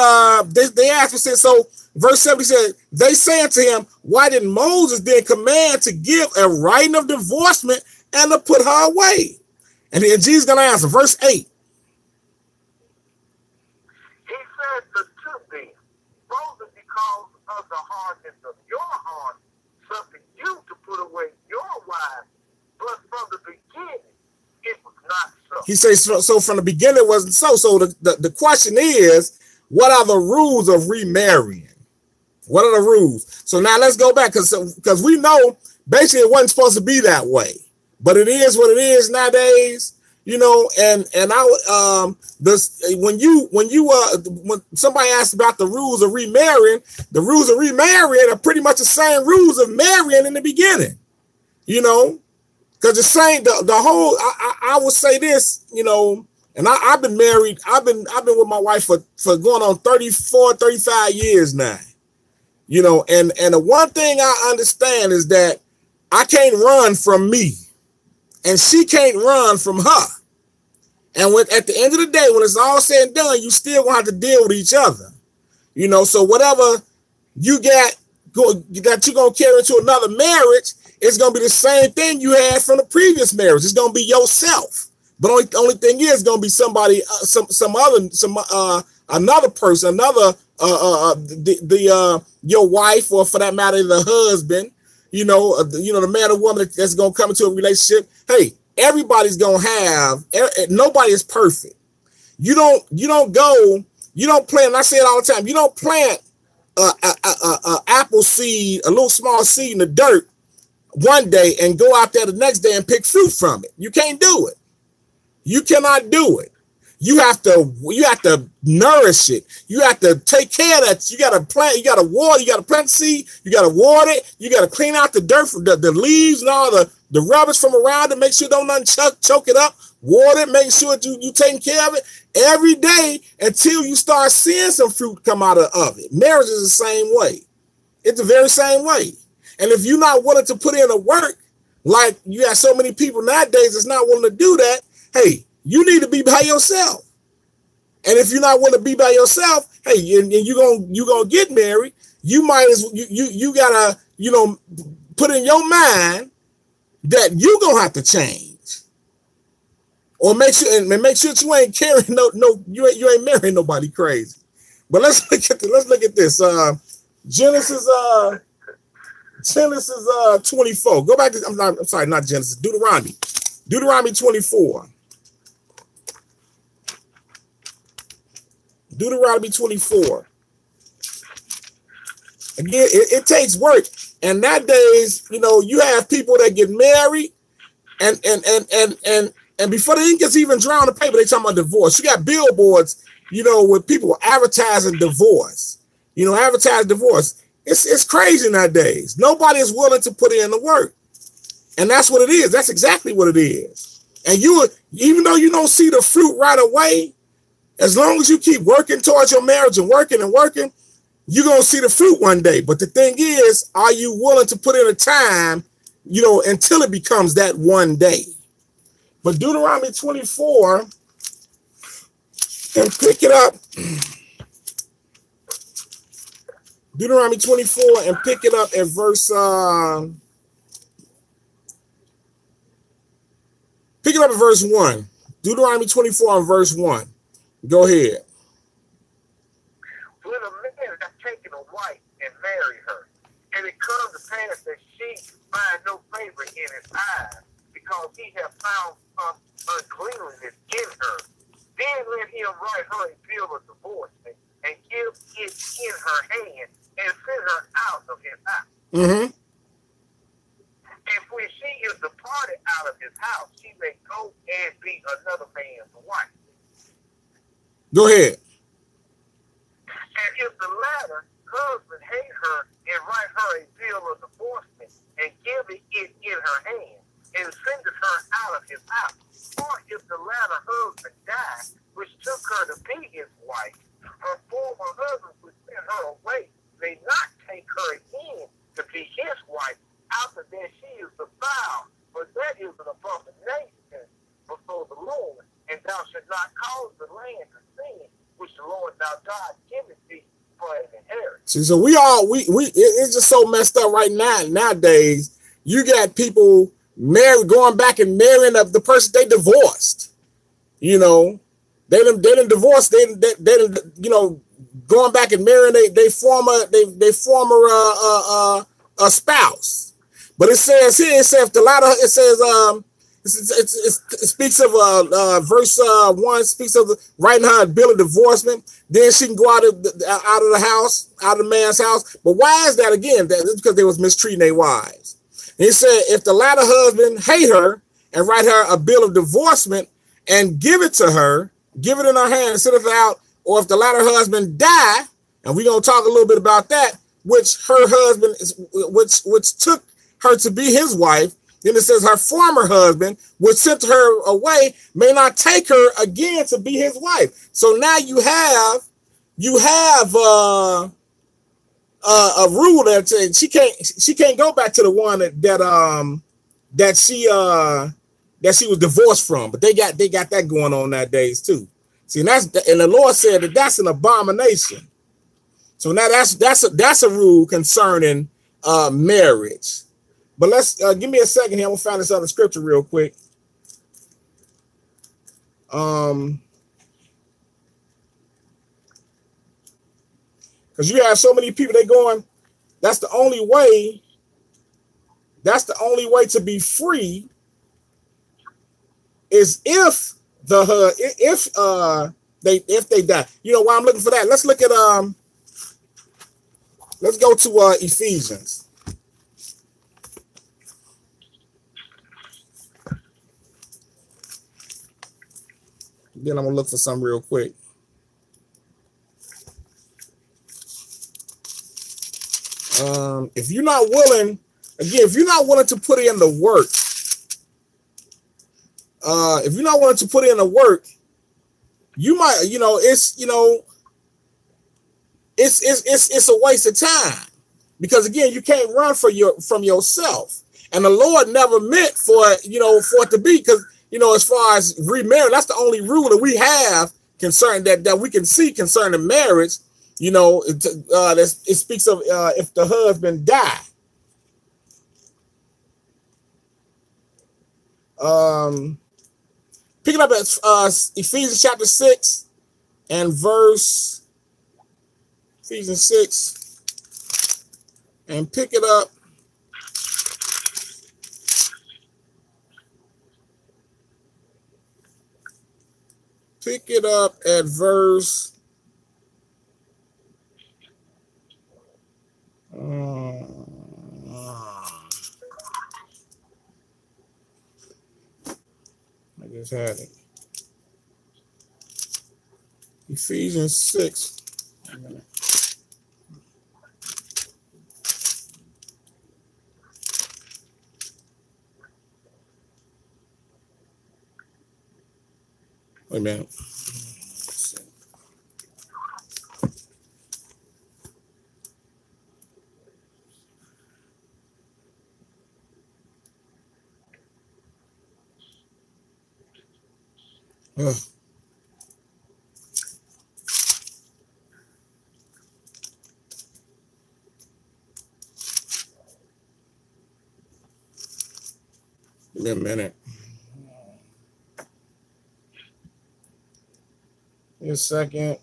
they asked him, said, so verse 7, he said, they said to him, why didn't Moses then command to give a writing of divorcement and to put her away? And then Jesus gonna answer, verse 8. The to thee, Moses, because of the hardness of your heart, suffered you to put away your wife, but from the beginning it was not so. He says, so from the beginning it wasn't so. So the question is, what are the rules of remarrying? What are the rules? So now let's go back, because we know basically it wasn't supposed to be that way, but it is what it is nowadays. You know, and when somebody asks about the rules of remarrying, the rules of remarrying are pretty much the same rules of marrying in the beginning. You know, because the same the whole I would say this, you know, and I've been married. I've been with my wife for going on 34, 35 years now. You know, and the one thing I understand is that I can't run from me. And she can't run from her. And at the end of the day, when it's all said and done, you still gonna have to deal with each other. You know, so whatever you got that you're gonna carry into another marriage, it's gonna be the same thing you had from the previous marriage. It's gonna be yourself. But only thing is gonna be somebody, another person, your wife, or for that matter, the husband. You know, the man or woman that's going to come into a relationship. Hey, everybody's going to have, nobody is perfect. You don't plant, and I say it all the time, you don't plant a apple seed, a little small seed in the dirt one day and go out there the next day and pick fruit from it. You can't do it. You cannot do it. You have to nourish it. You have to take care of that. You got to plant, you got to water, you got to plant seed, you got to water it, you got to clean out the dirt, the leaves and all the rubbish from around it, make sure don't nothing choke it up, water it, make sure you taking care of it every day until you start seeing some fruit come out of it. Marriage is the same way. It's the very same way. And if you're not willing to put in the work, like you have so many people nowadays that's not willing to do that, hey, you need to be by yourself. And if you're not willing to be by yourself, hey, and you're gonna get married, you might as you gotta, you know, put in your mind that you're gonna have to change. Or make sure that you ain't carrying you ain't marrying nobody crazy. But let's look at this. Genesis 24. Go back to I'm sorry, not Genesis, Deuteronomy 24. Deuteronomy 24. Again, it takes work. And nowadays, you know, you have people that get married and before the ink is even dry on the paper, they talking about divorce. You got billboards, you know, with people advertising divorce. You know, advertise divorce. It's crazy nowadays. Nobody is willing to put in the work. And that's what it is. That's exactly what it is. And even though you don't see the fruit right away, as long as you keep working towards your marriage and working, you're going to see the fruit one day. But the thing is, are you willing to put in a time, you know, until it becomes that one day? But Deuteronomy 24, and pick it up Deuteronomy 24 and pick it up at verse pick it up at verse 1. Deuteronomy 24 and verse 1. Go ahead. When a man has taken a wife and married her, and it comes to pass that she find no favor in his eyes, because he has found some uncleanliness in her, then let him write her a bill of divorcement and give it in her hand and send her out of his house. Mm-hmm. And when she is departed out of his house, she may go and be another man's wife. Go ahead. And if the latter husband hate her and write her a bill of divorcement and give it in her hand and sendeth her out of his house, or if the latter husband die, which took her to be his wife, her former husband would send her away, may not take her again to be his wife after that she is defiled, for that is an abomination before the Lord, and thou shalt not cause the land to sin, which the Lord thy God giveth thee for an inheritance. See, so it's just so messed up right now. Nowadays, you got people going back and marrying the person they divorced. You know, they didn't divorce. They didn't, you know, going back and marrying they former spouse. But it says here, it says the latter. It says it speaks of verse 1 speaks of writing her a bill of divorcement. Then she can go out of the house, out of the man's house. But why is that again? That's because they was mistreating their wives. And he said, if the latter husband hate her and write her a bill of divorcement and give it to her, give it in her hand and send it out, or if the latter husband die, and we're gonna talk a little bit about that, which her husband is, which took her to be his wife. Then it says her former husband, which sent her away, may not take her again to be his wife. So now you have a rule that says she can't go back to the one that she was divorced from. But they got that going on nowadays too. See, and the Lord said that that's an abomination. So now that's a rule concerning marriage. But let's give me a second here. I'm gonna find this other scripture real quick. Because you have so many people, they going, that's the only way to be free is if they die. You know why I'm looking for that? Let's look at let's go to Ephesians. Then I'm gonna look for something real quick. If you're not willing to put in the work, you might, it's a waste of time, because again, you can't run from yourself, and the Lord never meant for it to be, because as far as remarry, that's the only rule that we have concerning that we can see concerning marriage. It speaks of if the husband die. Picking up at Ephesians chapter 6 and verse Ephesians 6 and pick it up. Pick it up at verse I just had it. Ephesians 6. Wait a minute. me a minute. Give me a second.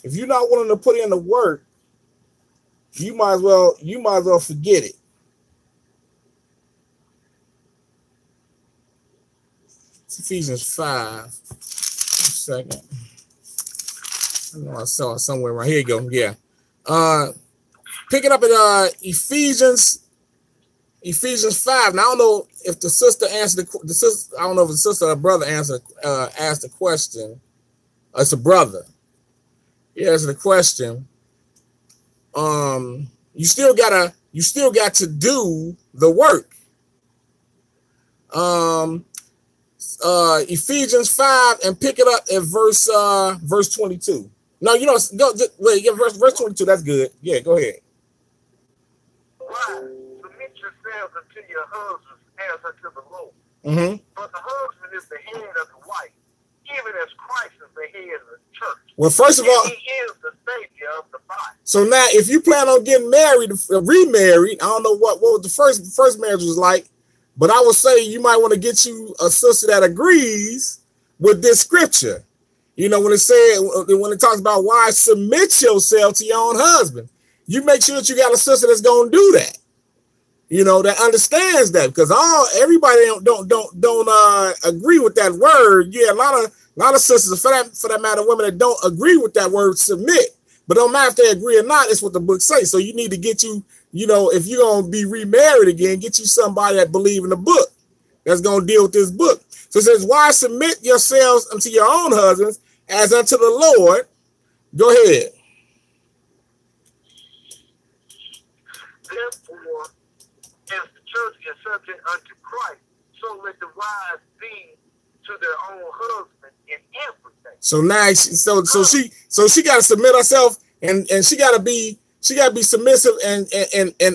If you're not willing to put in the work, you might as well forget it. It's Ephesians 5. Just a second. I know I saw it somewhere right here. You go. Yeah. Pick it up at Ephesians 5. Now I don't know if the sister answered the sister. I don't know if the sister or brother asked the question. It's a brother. He answered the question. You still got to do the work. Ephesians 5 and pick it up at verse 22. No, you know, go wait, yeah, verse 22. That's good. Yeah, go ahead. Wives, submit yourselves unto your husbands as unto the Lord. But the husband is the head of the wife, even as Christ is the head of the church. Well, first of all, he is the savior of the body. So now, if you plan on getting married, remarried, I don't know what was the first marriage was like, but I would say you might want to get you a sister that agrees with this scripture. You know, when it talks about why submit yourself to your own husband, you make sure that you got a sister that's going to do that. You know, that understands that, because everybody don't agree with that word. Yeah, a lot of sisters, for that matter, women that don't agree with that word submit. But don't matter if they agree or not, it's what the book says. So you need to get you know, if you're going to be remarried again, get you somebody that believes in the book, that's going to deal with this book. So it says, why submit yourselves unto your own husbands as unto the Lord. Go ahead. Therefore, as the church is subject unto Christ, so let the wives be to their own husband in everything. So now, she got to submit herself, and she got to be submissive and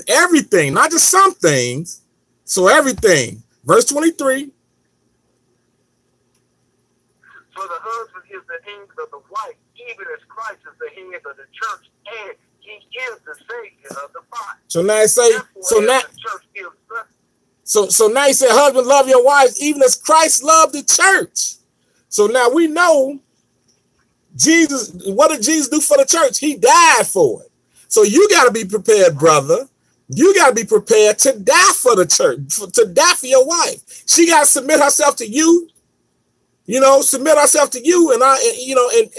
everything, not just some things. So everything. Verse 23. For the husband is the head of the wife, even as Christ is the head of the church, and he is the savior of the body. So now it say, so now he said, husband, love your wives, even as Christ loved the church. So now we know Jesus. What did Jesus do for the church? He died for it. So you got to be prepared, brother. You got to be prepared to die for the church, to die for your wife. She got to submit herself to you. You know, submit herself to you, and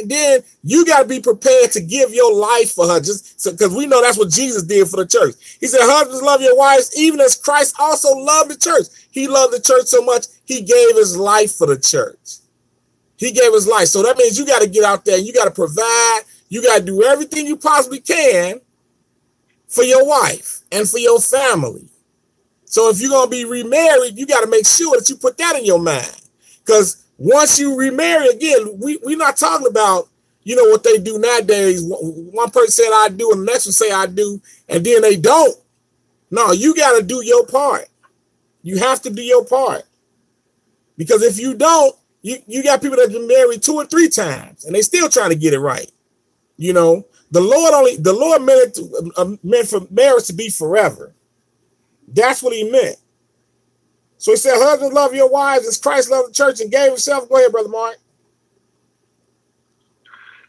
then you got to be prepared to give your life for her, just so, because we know that's what Jesus did for the church. He said, husbands, love your wives, even as Christ also loved the church. He loved the church so much, he gave his life for the church. He gave his life. So that means you got to get out there and you got to provide. You got to do everything you possibly can for your wife and for your family. So if you're going to be remarried, you got to make sure that you put that in your mind, because once you remarry again, we're not talking about, you know, what they do nowadays. One person said I do, and the next one say I do, and then they don't. No, you got to do your part. You have to do your part, because if you don't, you got people that have been married 2 or 3 times, and they still trying to get it right. You know, the Lord meant for marriage to be forever. That's what he meant. So he said, husbands, love your wives as Christ loved the church and gave himself. Go ahead, Brother Mark.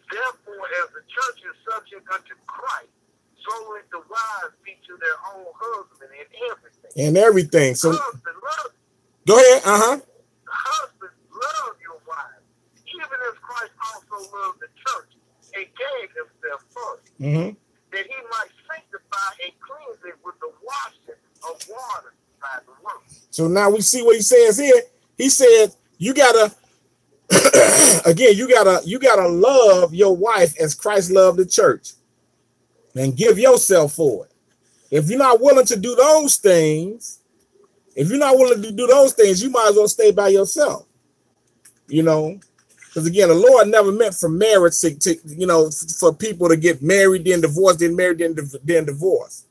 Therefore, as the church is subject unto Christ, so let the wives be to their own husband in everything. In everything. So husband, go ahead. Husbands, love your wives, even as Christ also loved the church and gave himself first, that he might sanctify and cleanse it with the washing of water by the word. So now we see what he says here. He said, you gotta, again, you gotta love your wife as Christ loved the church, and give yourself for it. If you're not willing to do those things, you might as well stay by yourself. You know, because again, the Lord never meant for marriage to you know, for people to get married, then divorced, then married, then divorced.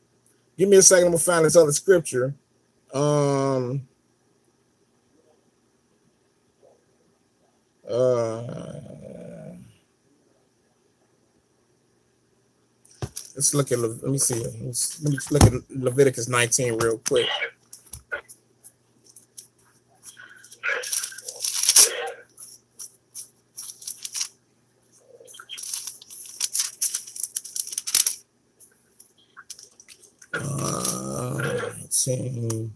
Give me a second. I'm gonna find this other scripture. Let's look at. Let me see. Let me look at Leviticus 19 real quick. Let's see.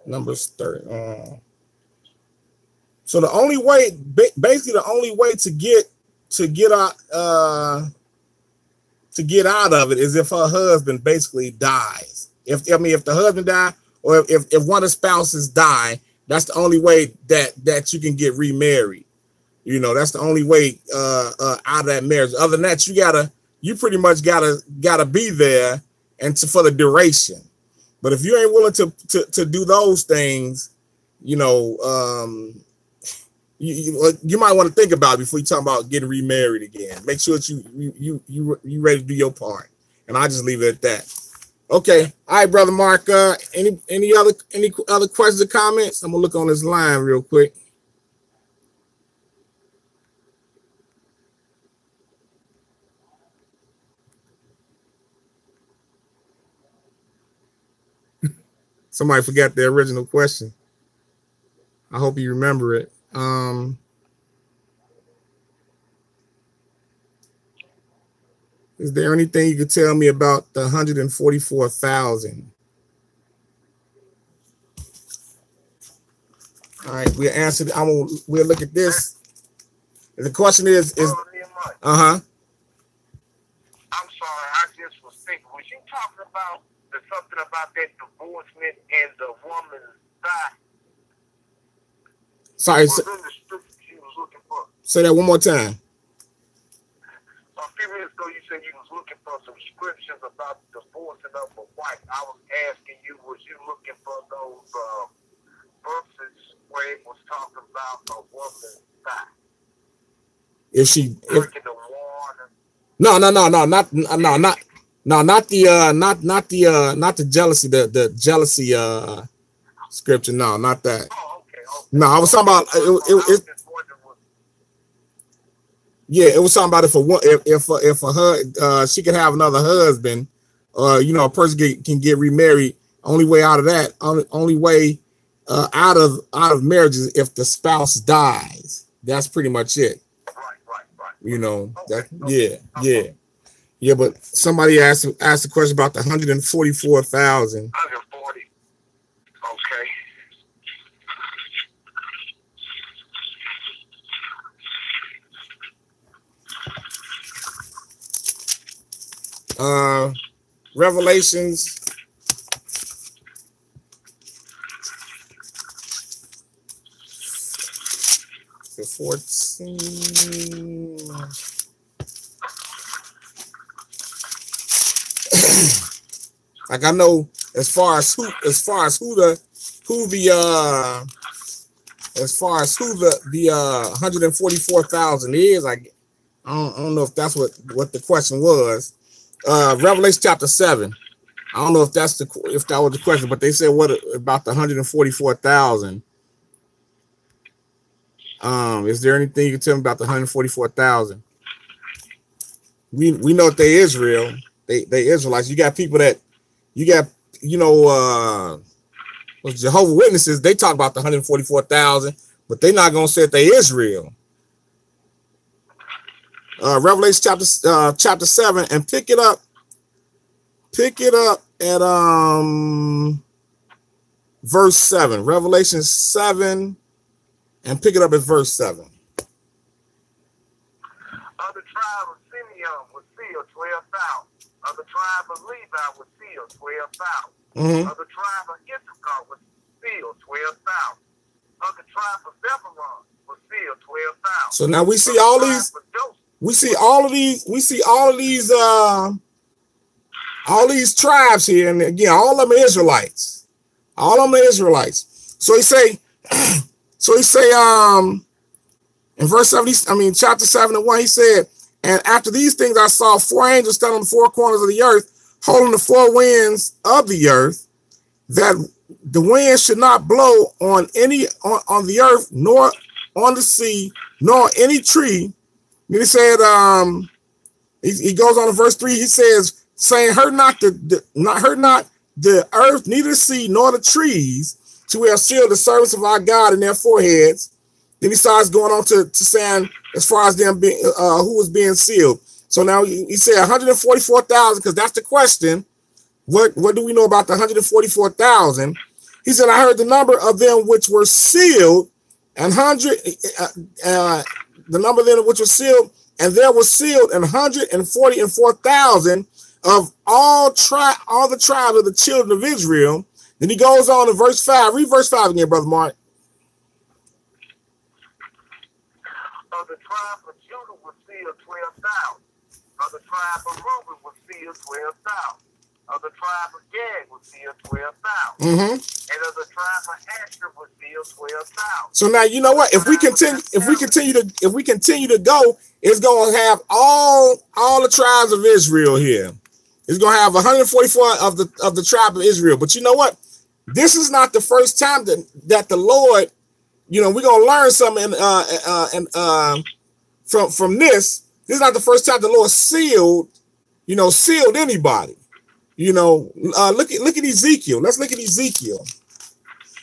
Numbers 30. So the only way, basically, the only way to get out of it is if her husband basically dies. If the husband died, or if one of the spouses die, that's the only way that you can get remarried. You know, that's the only way out of that marriage. Other than that, you pretty much gotta be there and for the duration. But if you ain't willing to do those things, you know, you might want to think about it before you talk about getting remarried again. Make sure that you ready to do your part. And I just leave it at that. Okay. All right, Brother Mark. Any other questions or comments? I'm gonna look on this line real quick. Somebody forgot the original question. I hope you remember it. Is there anything you could tell me about the 144,000? All right, we'll answer. We'll look at this. The question is I'm sorry, I just was thinking, was you talking about something about that divorcement and the woman's thigh? Sorry, she was looking for. Say that one more time. A few minutes ago, you said you was looking for some scriptures about divorcing of a wife. I was asking you, was you looking for those verses where it was talking about a woman's thigh? If drinking the water. Not the jealousy, the jealousy scripture. No, not that. Oh, okay. No, I was talking about it. Yeah, it was talking about if she could have another husband, you know, a person can get remarried. Only way out of that, only way out of marriage is if the spouse dies. That's pretty much it. Right. You know, yeah. But somebody asked the question about the 144,000. 140. Okay. Revelations. The 14. Like I know as far as who the 144,000 is, I don't know if that's what the question was. Revelation chapter 7. I don't know if that was the question, but they said what about the 144,000? Is there anything you can tell me about the 144,000? We know that they Israel, they Israelites. You got people that Jehovah's Witnesses. They talk about the 144,000, but they're not gonna say that they Israel. Revelation chapter 7, and pick it up at verse 7. Revelation 7, and pick it up at verse 7. Of the tribe of Simeon was sealed 12,000. Of the tribe of Levi was sealed 12,000. Of the tribe of Issachar was sealed 12,000. Of the tribe of Zebulun was sealed 12,000. So now we see all these. We see all these tribes here, and again, all of them are Israelites. So he say, In verse 7, chapter 7 and 1, he said, and after these things I saw 4 angels standing on the 4 corners of the earth, holding the 4 winds of the earth, that the wind should not blow on the earth, nor on the sea, nor any tree. And he said, he goes on to verse 3, he says, saying, hurt not the earth, neither the sea, nor the trees, till we have sealed the servants of our God in their foreheads. Then he starts going on to saying, as far as them being who was being sealed. So now he said 144,000, because that's the question. What do we know about the 144,000? He said, I heard the number of them which were sealed, and the number of them which were sealed, and there was sealed 144,000 of all the tribes of the children of Israel. Then he goes on to verse 5. Read verse 5 again, Brother Mark. Of the tribe of Judah was sealed 12,000. Of the tribe of Reuben was sealed 12,000. Of the tribe of Gad was sealed 12,000. And of the tribe of Asher was sealed 12,000. So now you know what? If we continue to go, it's going to have all the tribes of Israel here. It's going to have 144 of the tribe of Israel. But you know what? This is not the first time that the Lord, we're going to learn something from this. This is not the first time the Lord sealed anybody. Look at Ezekiel. Let's look at Ezekiel.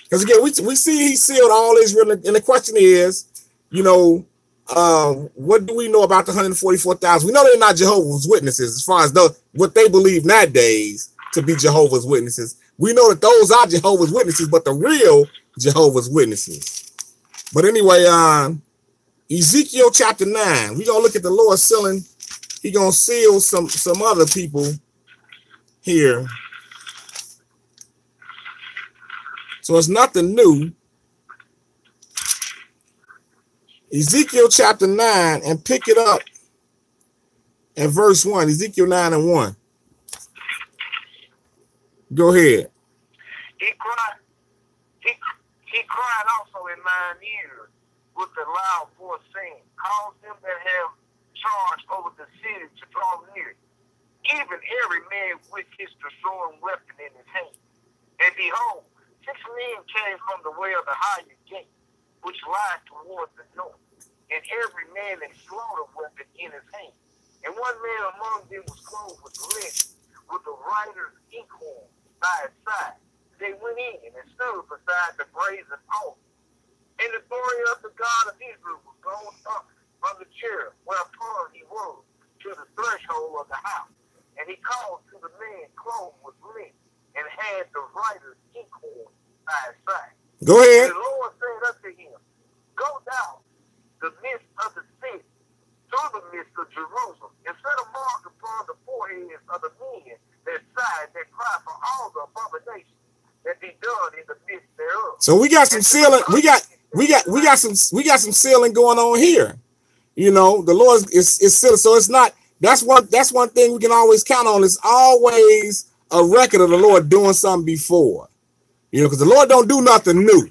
Because again, we see he sealed all Israel. And the question is, what do we know about the 144,000? We know they're not Jehovah's Witnesses as far as what they believe nowadays to be Jehovah's Witnesses. We know that those are Jehovah's Witnesses, but the real Jehovah's Witnesses. But anyway, Ezekiel chapter 9, we're going to look at the Lord sealing. He's going to seal some other people here. So it's nothing new. Ezekiel chapter 9, and pick it up at verse 1. Ezekiel 9 and 1. Go ahead. He cried also in mine ears with a loud voice, saying, cause them that have charge over the city to draw near, even every man with his destroying weapon in his hand. And behold, 6 men came from the way of the higher gate, which lies toward the north, and every man a slaughter weapon in his hand. And one man among them was clothed with linen, with a writer's inkhorn by his side. They went in and stood beside the brazen altar. And the glory of the God of Israel was gone up from the chair whereupon he was to the threshold of the house. And he called to the man clothed with linen, and had the writer's inkhorn by his side. Go ahead. And the Lord said unto him, go down the midst of the city, through the midst of Jerusalem, and set a mark upon the foreheads of the men that sigh, that cry for all the abominations that be done in the midst thereof. So we got some sealing. We got some sealing going on here. The Lord is sealing. So it's not. That's one thing we can always count on. It's always a record of the Lord doing something before. Because the Lord don't do nothing new.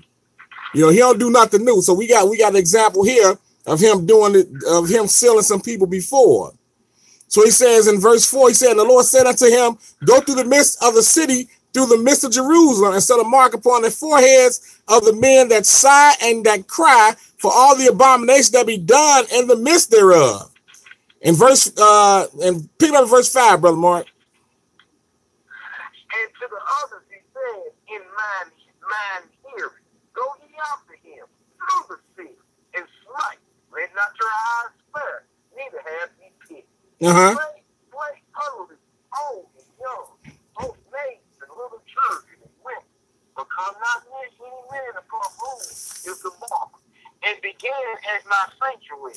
He don't do nothing new. So we got an example here of him doing it, of him sealing some people before. So he says in verse 4, he said, and the Lord said unto him, go through the midst of the city, through the midst of Jerusalem, and set a mark upon the foreheads of the men that sigh and that cry for all the abominations that be done in the midst thereof. In verse and pick up verse 5, Brother Mark. And to the others he said, in mine hearing, go ye after him through the city, and smite. Let not your eyes spare, neither have ye pity. Play utterly old and young, both maids and little children and women, but come not near any man upon whom is the mark, and began at my sanctuary.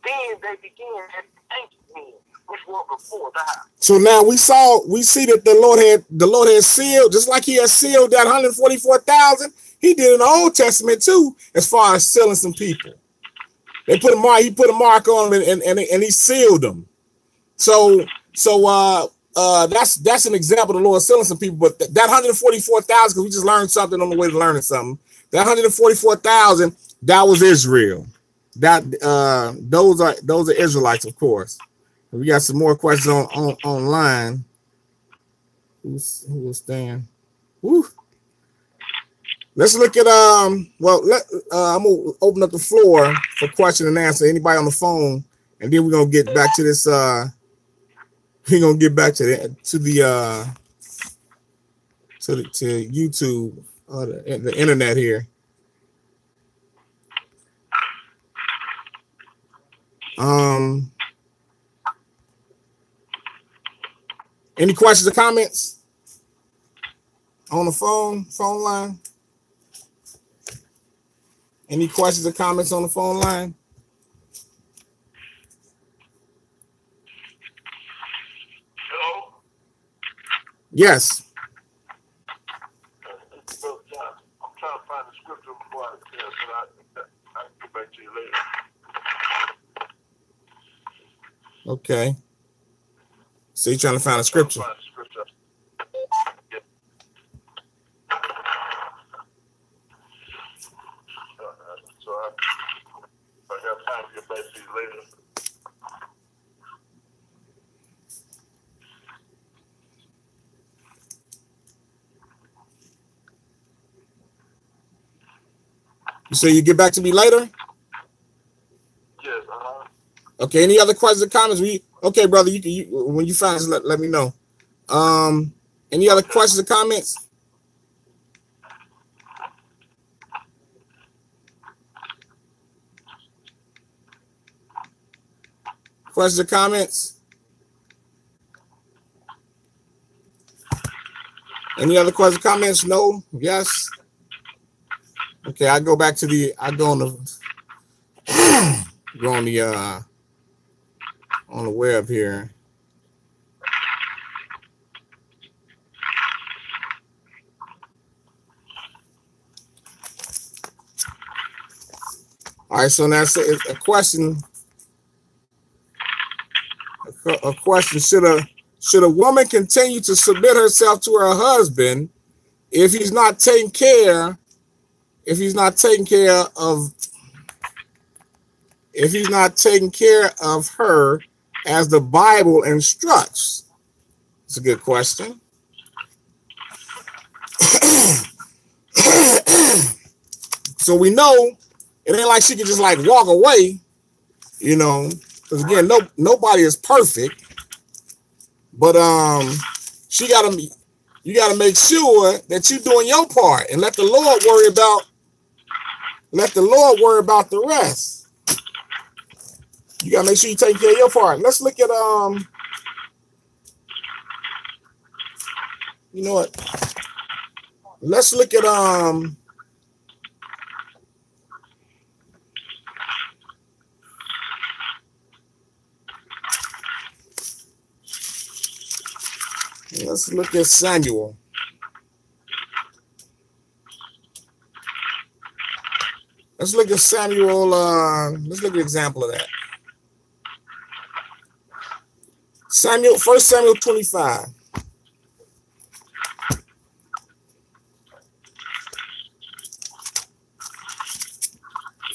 Then they began at the ancient men which were before the house. So now we see that the Lord had sealed, just like he had sealed that 144,000. He did in the Old Testament too, as far as sealing some people. He put a mark on them and he sealed them. So that's an example of the Lord sealing some people. But that 144,000, because we just learned something on the way to learning something. That 144,000, that was Israel. those are Israelites, of course. We got some more questions on online. Who was staying? Woo. Let's look at I'm gonna open up the floor for question and answer. Anybody on the phone, and then we're gonna get back to this. We're gonna get back to YouTube, the internet here. Any questions or comments on the phone line? Any questions or comments on the phone line? Hello? Yes. I'm trying to find the scripture before I tell, but I can get back to you later. Okay. So you're trying to find a scripture? Yep. So I have time to get back to you later. You say you get back to me later? Yes. Okay. Any other questions or comments? Okay, brother. You when you find us, let me know. Any other questions or comments? Questions or comments? Any other questions or comments? No? Yes? Okay, I go on the web here. All right, so now it's a question. A question: should a woman continue to submit herself to her husband if he's not taking care of her as the Bible instructs? It's a good question. So we know it ain't like she can just like walk away, because again, nobody is perfect. But you gotta make sure that you're doing your part and let the Lord worry about the rest. You gotta make sure you take care of your part. Let's look at you know what? Let's look at let's look at Samuel. Let's look at Samuel. Let's look at an example of that. 1 Samuel 25.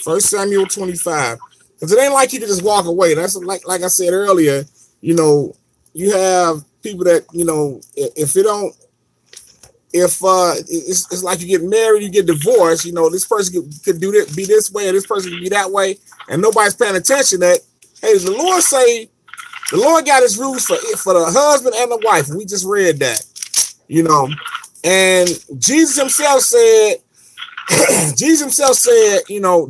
1 Samuel 25. Because it ain't like you can just walk away. That's like I said earlier, you have people that, it's like you get married, you get divorced, this person could do this, be this way, or this person could be that way, and nobody's paying attention that, hey, the Lord got his rules for the husband and the wife. We just read that, and Jesus himself said,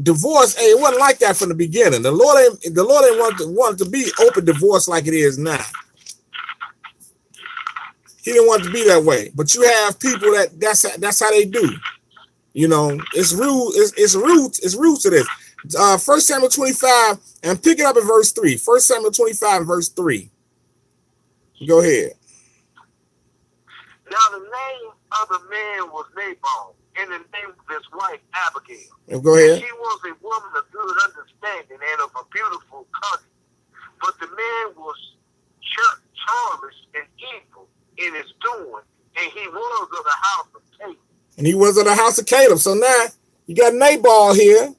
divorce, hey, it wasn't like that from the beginning. The Lord ain't want to be open divorce like it is now. He didn't want it to be that way. But you have people that's how they do. It's roots to this. 1 Samuel 25, and pick it up in verse 3. 1 Samuel 25, verse 3. Go ahead. Now the name of the man was Nabal, and the name of his wife Abigail. Go ahead. She was a woman of good understanding and of a beautiful country. But the man was churlish and evil in his doing, and he was of the house of Caleb. So now you got Nabal here,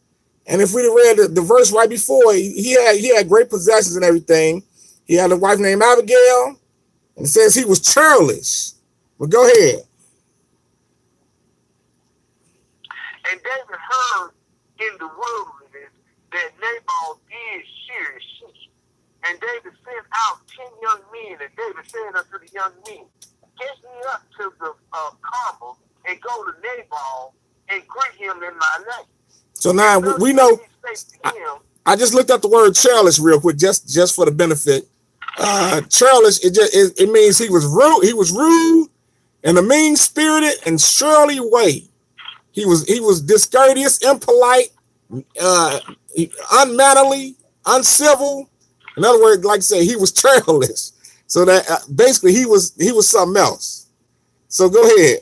And if we'd have read the verse right before, he had great possessions and everything. He had a wife named Abigail, and it says he was churlish. But go ahead. And David heard in the wilderness that Nabal did shear his sheep. And David sent out 10 young men, and David said unto the young men, get me up to the Carmel and go to Nabal and greet him in my name. So now we know. I just looked up the word churlish real quick, just for the benefit. Churlish, it means he was rude. He was rude in a mean-spirited and surly way. He was discourteous, impolite, unmannerly, uncivil. In other words, like I say, he was churlish. So that basically he was something else. So go ahead.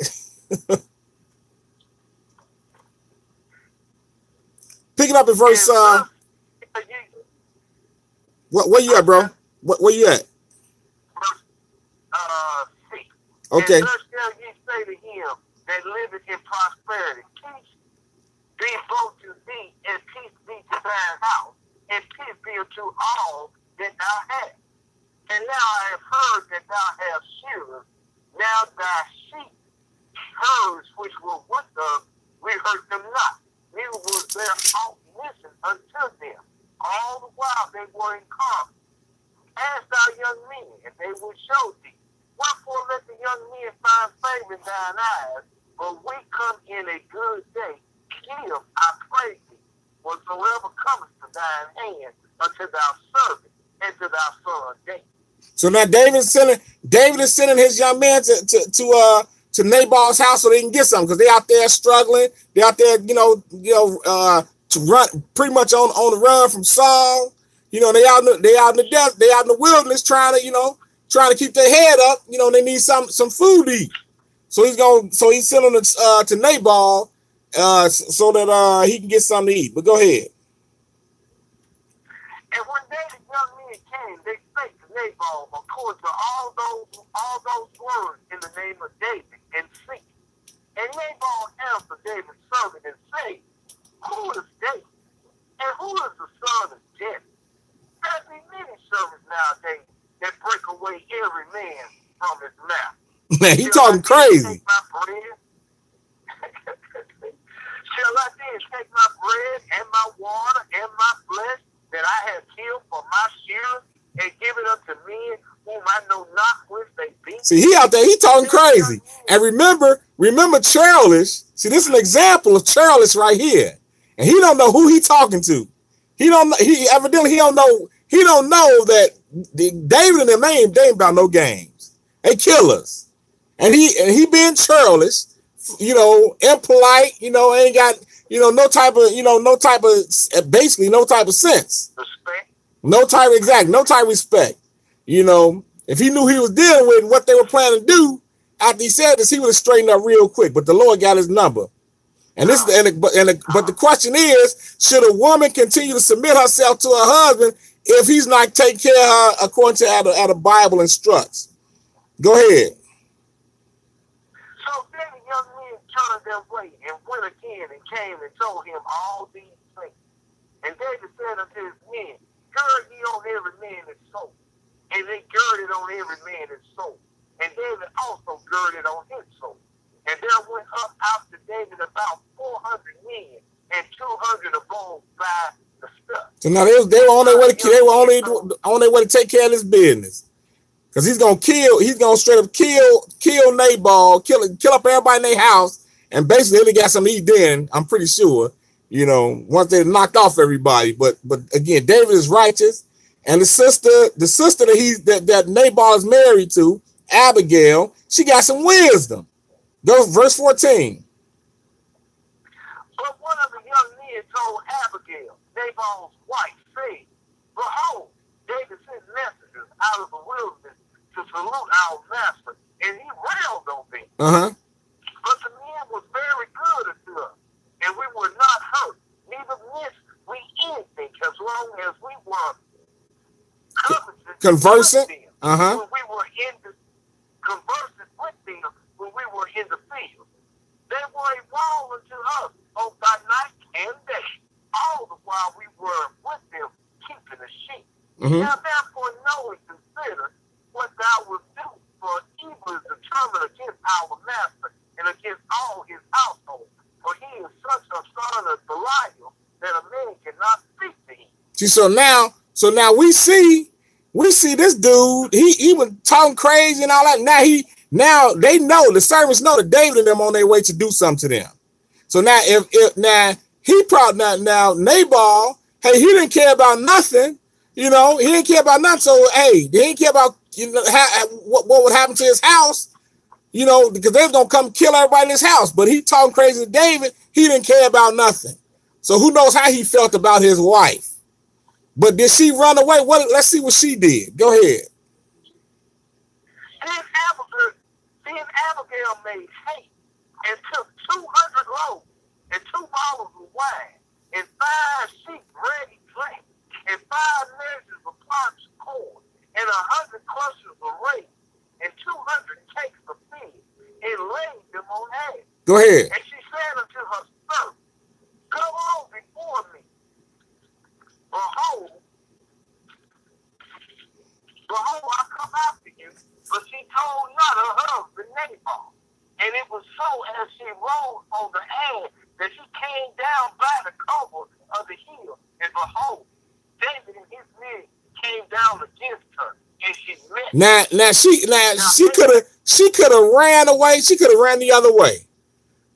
Picking up in verse. Where you at, bro? Where you at? Verse 6. Okay. And thus shall ye say to him that liveth in prosperity, peace be both to thee, and peace be to thine house, and peace be unto all that thou hast. And now I have heard that thou hast shearers. Now thy sheep, herds which were with us, we hurt them not. Neither was there aught missing unto them. All the while they were in common. Ask thy young men, and they will show thee. Wherefore let the young men find favor in thine eyes, for we come in a good day. Give, I pray thee, whatsoever cometh to thine hand unto thy servant and to thy son David. So now David is sending his young man to Nabal's house so they can get something, because they out there struggling. They out there, to run pretty much on the run from Saul. They out in the desert, they out in the wilderness trying to keep their head up. They need some food to eat. So he's sending it to Nabal so that he can get something to eat. But go ahead. And when David's young men came, they spake to Nabal according to all those words in the name of David and ceased. And Nabal answered David's servant and said, who is David? And who is the son of Jesse? There be many servants nowadays that break away every man from his mouth. Man, he talking crazy. Take my bread? Shall I then take my bread and my water and my flesh that I have killed for my shearers and give it unto men whom I know not whence they be? See, he out there, he talking crazy. And remember churlish. See, this is an example of churlish right here. And he don't know who he talking to. He don't know that David and them ain't about no games. They killers. And he being churlish, impolite, ain't got, no type of sense. Respect. No type of respect. If he knew he was dealing with what they were planning to do, after he said this, he would have straightened up real quick. But the Lord got his number. And but the question is, should a woman continue to submit herself to her husband if he's not taking care of her according to how the Bible instructs? Go ahead. So then the young men turned their way and went again and came and told him all these things. And David said unto his men, gird ye on every man his soul. And they girded on every man his soul. And David also girded on his soul. And there went up after David about 400 men, and 200 of those by the stuff. So now they were on their way to take care of this business. Because he's gonna straight up kill Nabal, kill up everybody in their house, and basically they got some to eat then, I'm pretty sure, once they knocked off everybody. But again, David is righteous, and the sister that Nabal is married to, Abigail, she got some wisdom. Go verse 14. But one of the young men told Abigail, Nabal's wife, saying, behold, David sent messengers out of the wilderness to salute our master, and he railed on them. But the men was very good unto us, and we were not hurt, neither missed we anything, as long as we were conversing. When we were conversing with them when we were in the field. They were a wall unto us both by night and day, all the Now therefore know and consider what thou wilt do, for evil is determined against our master and against all his household. For he is such a son of Belial that a man cannot speak to him. See, so now we see this dude. He was talking crazy and all that. Now they know, the servants know that David and them on their way to do something to them. So now if he probably now Nabal, hey, he didn't care about nothing. You know, he didn't care about nothing. So hey, they didn't care about what would happen to his house. You know, because they was gonna come kill everybody in his house. But he talking crazy to David. He didn't care about nothing. So who knows how he felt about his wife? But did she run away? Let's see what she did. Go ahead. Then Abigail made haste and took 200 loaves and 2 bottles of wine and 5 sheep ready dressed and 5 measures of parched corn and 100 clusters of raisins and 200 cakes of figs and laid them on hay. Go ahead. And she said unto her servant, come on before me. Behold, I come after you. But she told not her husband Nabal. And it was so as she rode on the ass that she came down by the cover of the hill. And behold, David and his men came down against her. And she met. Now she could have ran away. She could have ran the other way.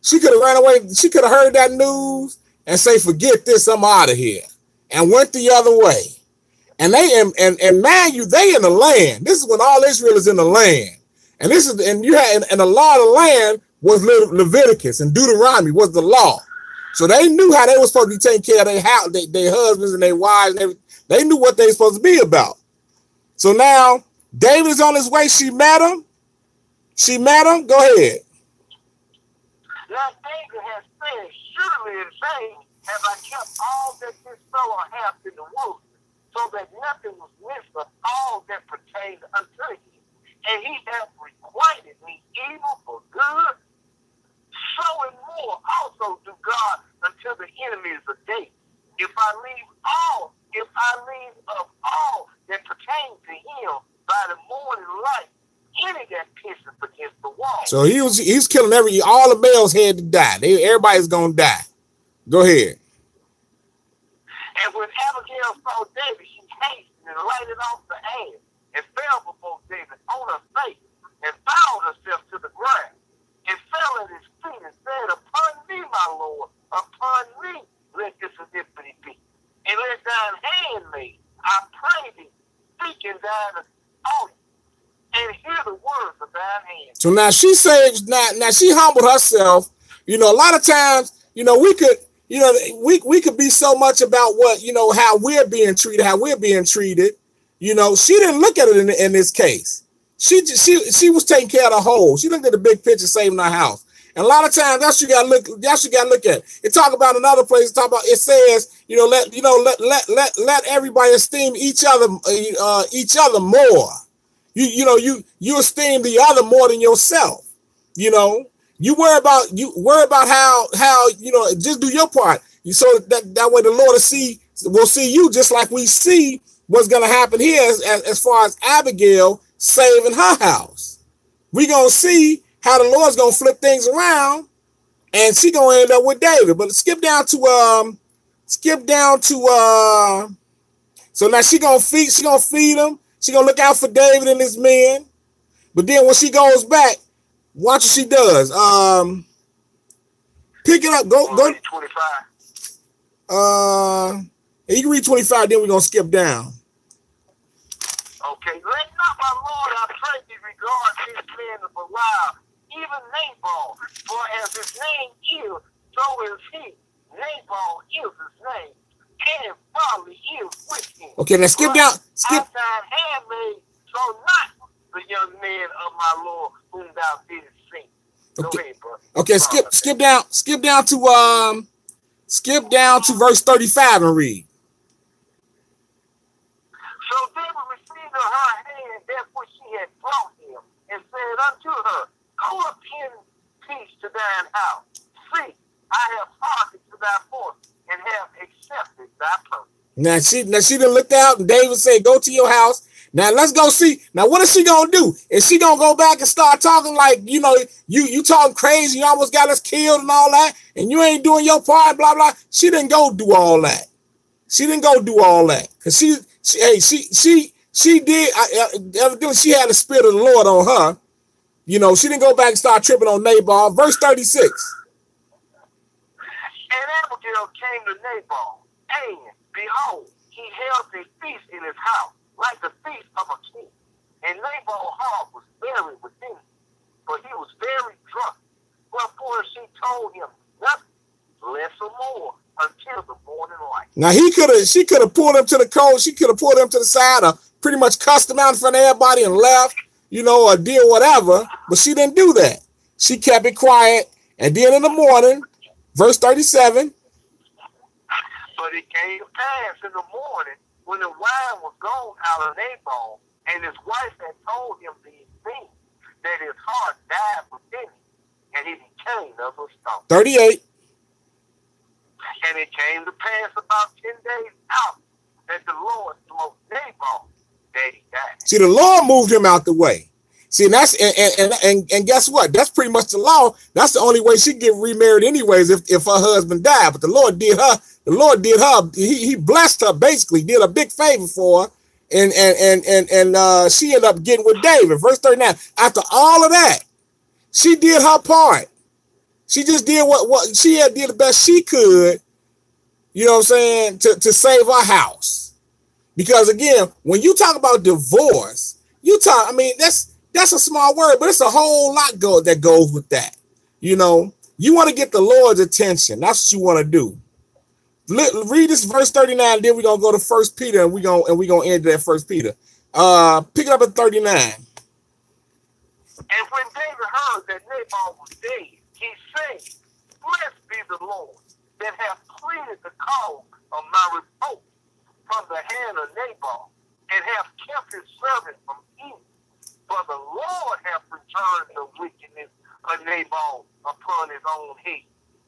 She could have ran away. She could have heard that news and say, forget this, I'm out of here. And went the other way. And mind you, they in the land. This is when all Israel is in the land. And a lot of land was Leviticus, and Deuteronomy was the law. So they knew how they were supposed to be taking care of their house, their husbands and their wives and everything. They knew what they were supposed to be about. So now David is on his way. She met him. Go ahead. Now David has said, surely in vain have I kept all that this fellow hath in the woods, so that nothing was missed of all that pertained unto him. And he hath requited me evil for good. So and more also do God unto the enemies of David. If I leave of all that pertains to him by the morning light, any that pisses against the wall. So he's killing all the males had to die. Everybody's gonna die. Go ahead. And when Abigail saw David, she hastened and lighted off the ass and fell before David on her face and bowed herself to the ground and fell at his feet and said, upon me, my Lord, upon me let this iniquity be. And let thine handmaid, I pray thee, speak in thine audience and hear the words of thine hand. So now she said, now she humbled herself. You know, a lot of times, you know, we could be so much about what, you know, how we're being treated. You know, she didn't look at it in this case. She was taking care of the whole. She looked at the big picture, saving her house. And a lot of times that's what you gotta look at. It talk about another place. It says, let everybody esteem each other more. You esteem the other more than yourself. You know, you worry about how just do your part. So that way the Lord will see you, just like we see what's gonna happen here as far as Abigail saving her house. We gonna see how the Lord's gonna flip things around, and she gonna end up with David. But skip down to so now she gonna feed him. She gonna look out for David and his men. But then when she goes back, watch what she does. Pick it up. Go. 25. You can read 25. Then we're gonna skip down. Okay. Let not my Lord, I pray thee, regard this man of Belial, even Nabal, for as his name is, so is he. Nabal is his name, and folly is with him. Okay, now skip down. Outside handmaid, so not the young man of my Lord whom thou didst see. Go ahead, bro. Okay, skip down to verse 35 and read. So David received of her hand that which she had brought him, and said unto her, go up in peace to thine house. See, I have hearkened to thy voice, and have accepted thy purpose. Now she done looked out, and David said, "Go to your house." Now let's go see. Now what is she gonna do? Is she gonna go back and start talking like, you know, you talking crazy? You almost got us killed and all that, and you ain't doing your part. Blah blah. She didn't go do all that. She didn't go do all that because she did. Evidently, she had the spirit of the Lord on her. You know, she didn't go back and start tripping on Nabal. Verse 36. And Abigail came to Nabal, and behold, he held a feast in his house, like the feast of a king. And Nabal's heart was very within him, for he was very drunk. Wherefore she told him nothing, less or more, until the morning light. Now she could have pulled him to the cold. She could have pulled him to the side, or pretty much cussed him out in front of everybody and left, you know, or did whatever. But she didn't do that. She kept it quiet. And then in the morning, verse 37. But it came to pass in the morning, when the wine was gone out of Nabal, and his wife had told him these things, that his heart died within him, and he became of a stone. 38. And it came to pass about 10 days out, that the Lord smote Nabal, that he died. See, the Lord moved him out the way. See, and that's and guess what? That's pretty much the law. That's the only way she get remarried anyways, if her husband died. But the Lord did her. The Lord did her. He blessed her, basically, did a big favor for her, and she ended up getting with David. Verse 39. After all of that, she did her part. She just did what she had did the best she could. You know what I'm saying? To save her house. Because again, when you talk about divorce, I mean, that's a small word, but it's a whole lot that goes with that. You know, you want to get the Lord's attention. That's what you want to do. Read this verse 39, then we're gonna go to 1 Peter, and we're gonna end at 1 Peter. Pick it up at 39. And when David heard that Nabal was dead, he said, "Blessed be the Lord that hath pleaded the cause of my reproach from the hand of Nabal, and hath kept his servant from evil. For the Lord hath returned the wickedness of Nabal upon his own head."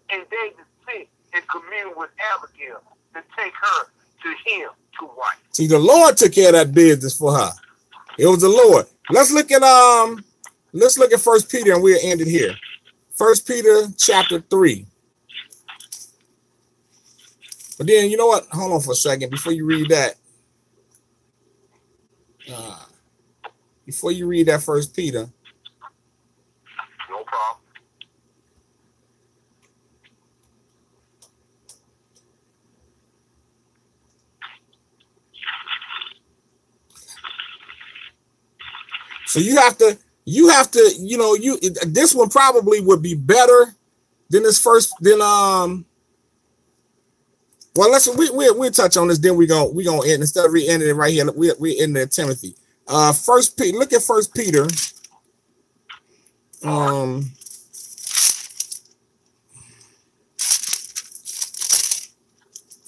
And David sent and communed with Abigail to take her to him to wife. See, the Lord took care of that business for her. It was the Lord. Let's look at 1 Peter, and we'll end it here. 1 Peter chapter 3. But then, you know what? Hold on for a second before you read that. Before you read that 1 Peter. No problem. So you have to, you know, this one probably would be better than this first, well, we'll touch on this. Then we're gonna end instead of ending it right here. We're in there, Timothy. 1 Peter. Look at 1 Peter.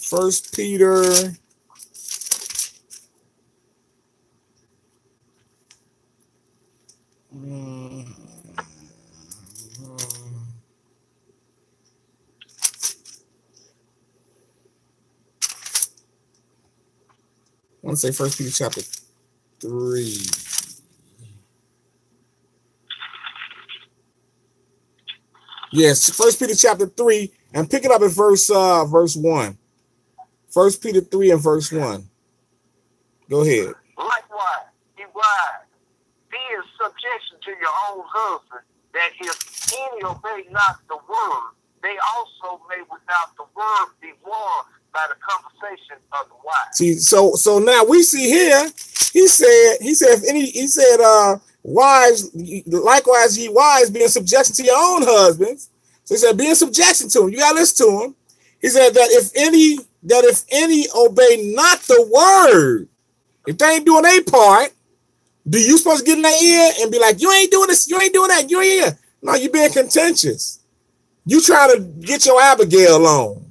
1 Peter. I want to say 1 Peter chapter 3. Yes, 1 Peter chapter 3, and pick it up at verse 1. 1 Peter 3 and verse 1. Go ahead. Likewise, ye wives, be in subjection to your own husband, that if any obey not the word, they also may without the word be won by the conversation of the wives. See, so now we see here, he said, wives, likewise ye wives, be in subjection to your own husbands. So he said, be in subjection to him. You gotta listen to him. He said that if any obey not the word, if they ain't doing their part, do you supposed to get in their ear and be like, you ain't doing this, you ain't doing that, you ain't here? No, you being contentious. You trying to get your Abigail on.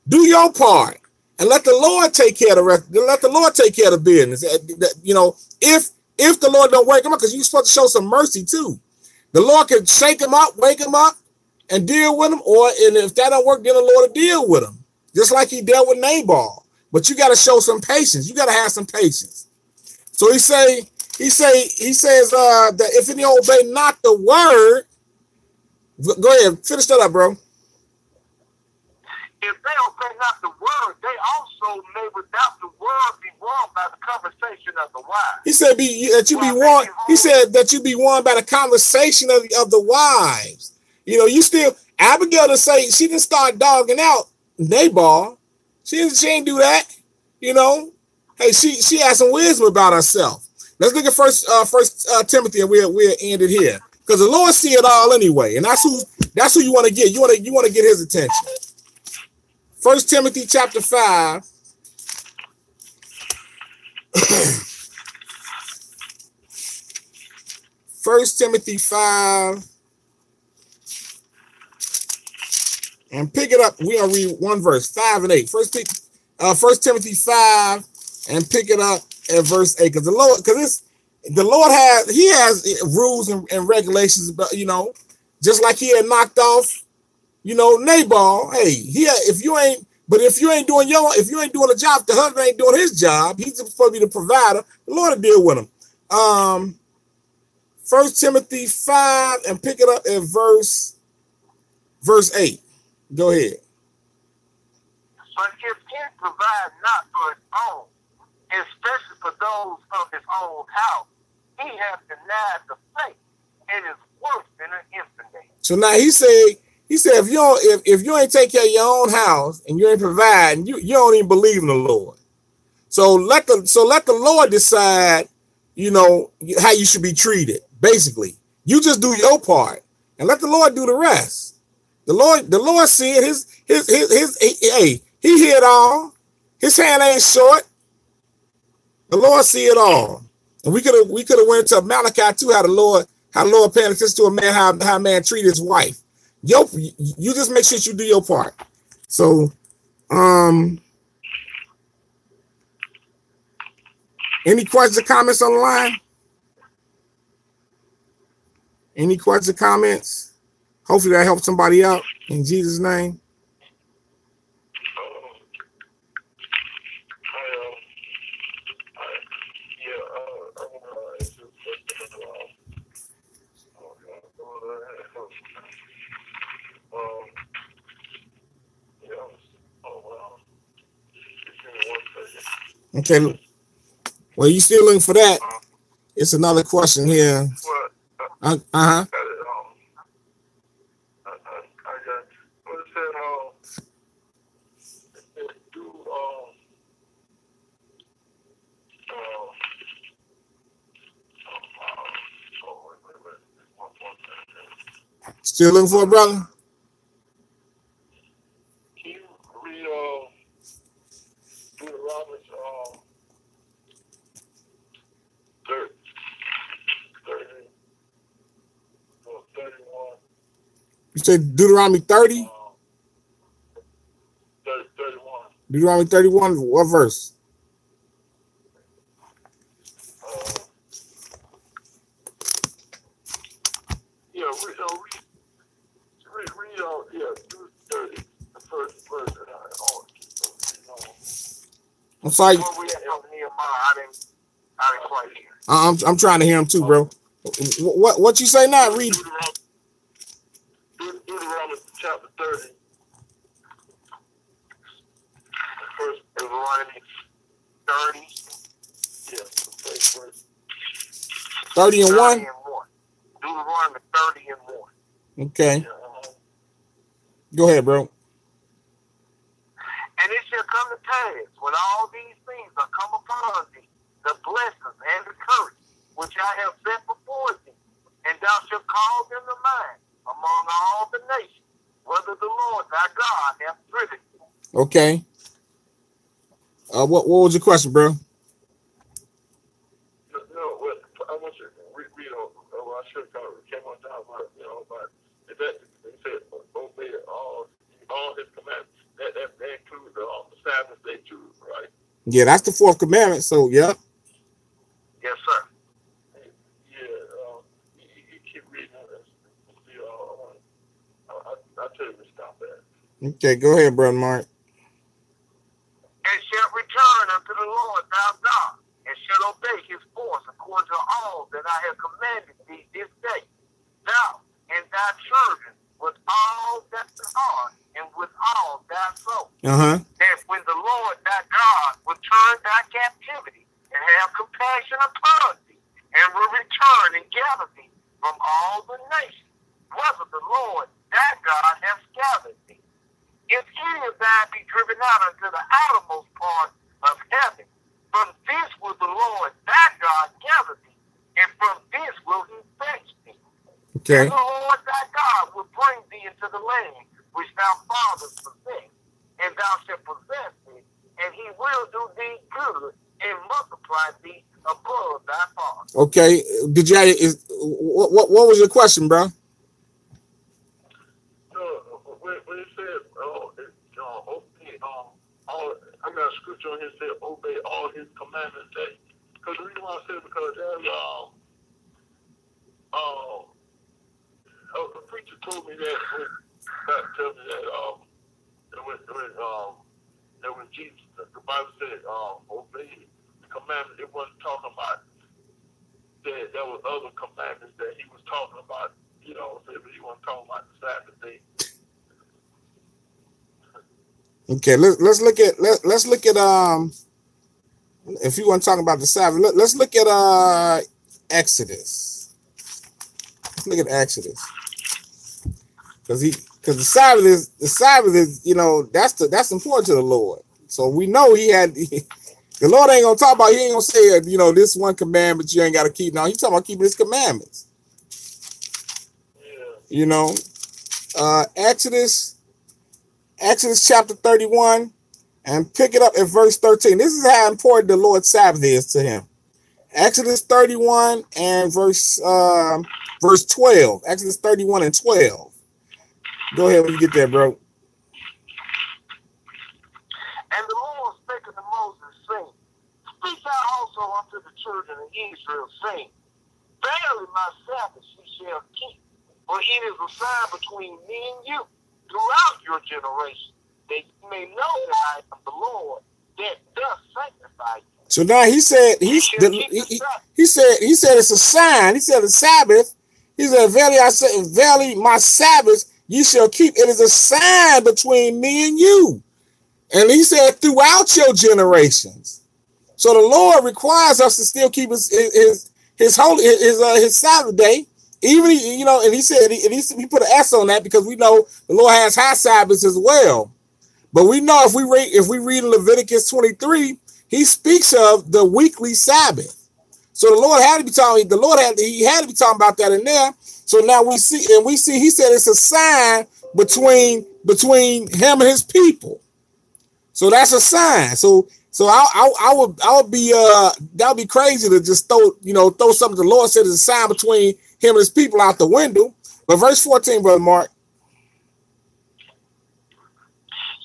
Do your part and let the Lord take care of the rest. Let the Lord take care of the business. You know, if the Lord don't wake him up, because you're supposed to show some mercy too. The Lord can shake him up, wake him up, and deal with him. And if that don't work, then the Lord will deal with him, just like he dealt with Nabal. but you got to show some patience. You got to have some patience. So he says that if any obey not the word, go ahead, finish that up, bro. If they obey not the word, they also may without the word be won by the conversation of the wise. He said that you be won. He said that you be won by the conversation of the wives. You know, you still Abigail to say she didn't start dogging out Nabal. She ain't do that. You know, hey, she had some wisdom about herself. Let's look at first Timothy, and we'll end it here because the Lord see it all anyway, and that's who you want to get. You want to get his attention. 1 Timothy chapter 5. 1 Timothy 5. And pick it up. We're going to read one verse, 5 and 8. 1 Timothy 5 and pick it up at verse 8. Because the Lord has rules and regulations, but you know, just like he had knocked off, you know, Nabal. Hey, if you ain't doing the job, the husband ain't doing his job. He's supposed to be the provider. The Lord will deal with him. 1 Timothy 5 and pick it up at verse 8. Go ahead. But if he provide not for his own, especially for those of his own house, he has denied the faith and is worse than an infidel. So now he said if you ain't take care of your own house and you ain't providing, you don't even believe in the Lord. So let the Lord decide, you know, how you should be treated. Basically, you just do your part and let the Lord do the rest. The Lord see it. He hear it all. His hand ain't short. The Lord see it all. And we could have went to Malachi too. How the Lord paying attention to a man, how a man treat his wife. You just make sure you do your part. So, any questions or comments on the line? Any questions or comments? Hopefully that helps somebody out in Jesus' name. Okay. Well, you still looking for that? It's another question here. Still looking for it, brother? Can you read Deuteronomy 31? You said Deuteronomy 30? 31. Deuteronomy 31, what verse? I'm sorry. I'm trying to hear him too, bro. What you say now? Read. Deuteronomy chapter 30. First Deuteronomy 30. Yeah, first verse. 30 and 1? Deuteronomy 30 and 1. Okay. Go ahead, bro. And it shall come to pass, when all these things are come upon thee, the blessings and the curse which I have set before thee, and thou shalt call them to mind among all the nations, whether the Lord thy God hath driven thee. Okay. What was your question, bro? No, I want you to read I should have came on down, but that they said obey all his commandments. That includes the Sabbath day too, right? Yeah, that's the fourth commandment. So, yeah. Yes, sir. Yeah, you keep reading it. I'll tell you to stop that. Okay, go ahead, brother Mark. And shall return thy children with all thy heart and with all thy soul. That when the Lord thy God will turn thy captivity and have compassion upon thee, and will return and gather thee from all the nations, whether the Lord thy God hath gathered thee. If any of thine be driven out unto the outermost part of heaven, from this will the Lord thy God gather thee, and from this will he fetch thee. And the Lord thy God will bring thee into the land which thy fathers possessed, and thou shalt possess it, and he will do thee good and multiply thee above thy fathers. Okay, did you? What was your question, bro? When it said, obey, I got a scripture on here that said, obey all his commandments. Because the reason why I said because there's a preacher told me that when Jesus, the Bible said, obey the commandments, it wasn't talking about that there was other commandments that he was talking about, you know, but he wasn't talking about the Sabbath day. Okay, let's look at if you want to talk about the Sabbath, let's look at Exodus. Let's look at Exodus. Because the Sabbath is, you know, that's important to the Lord. So we know the Lord ain't gonna talk about, he ain't gonna say, you know, this one commandment you ain't gotta keep. No, he's talking about keeping his commandments. Yeah. You know, Exodus chapter 31, and pick it up at verse 13. This is how important the Lord's Sabbath is to him. Exodus 31 and verse 12. Exodus 31 and 12. Go ahead when you get there, bro. And the Lord spake unto Moses, saying, Speak thou also unto the children of Israel, saying, Verily my Sabbath ye shall keep, for it is a sign between me and you throughout your generation, that you may know that I am the Lord that doth sanctify you. So now he said he said it's a sign. He said the Sabbath. He said, verily my Sabbath ye shall keep. It is a sign between me and you. And he said throughout your generations. So the Lord requires us to still keep his Sabbath day. Even, you know, and he said he put an S on that because we know the Lord has high Sabbaths as well. But we know if we read in Leviticus 23, he speaks of the weekly Sabbath. So the Lord had to be talking. He had to be talking about that in there. So now we see he said it's a sign between him and his people. So that's a sign. So I would be that would be crazy to just throw something the Lord said is a sign between him and his people out the window. But verse 14, Brother Mark.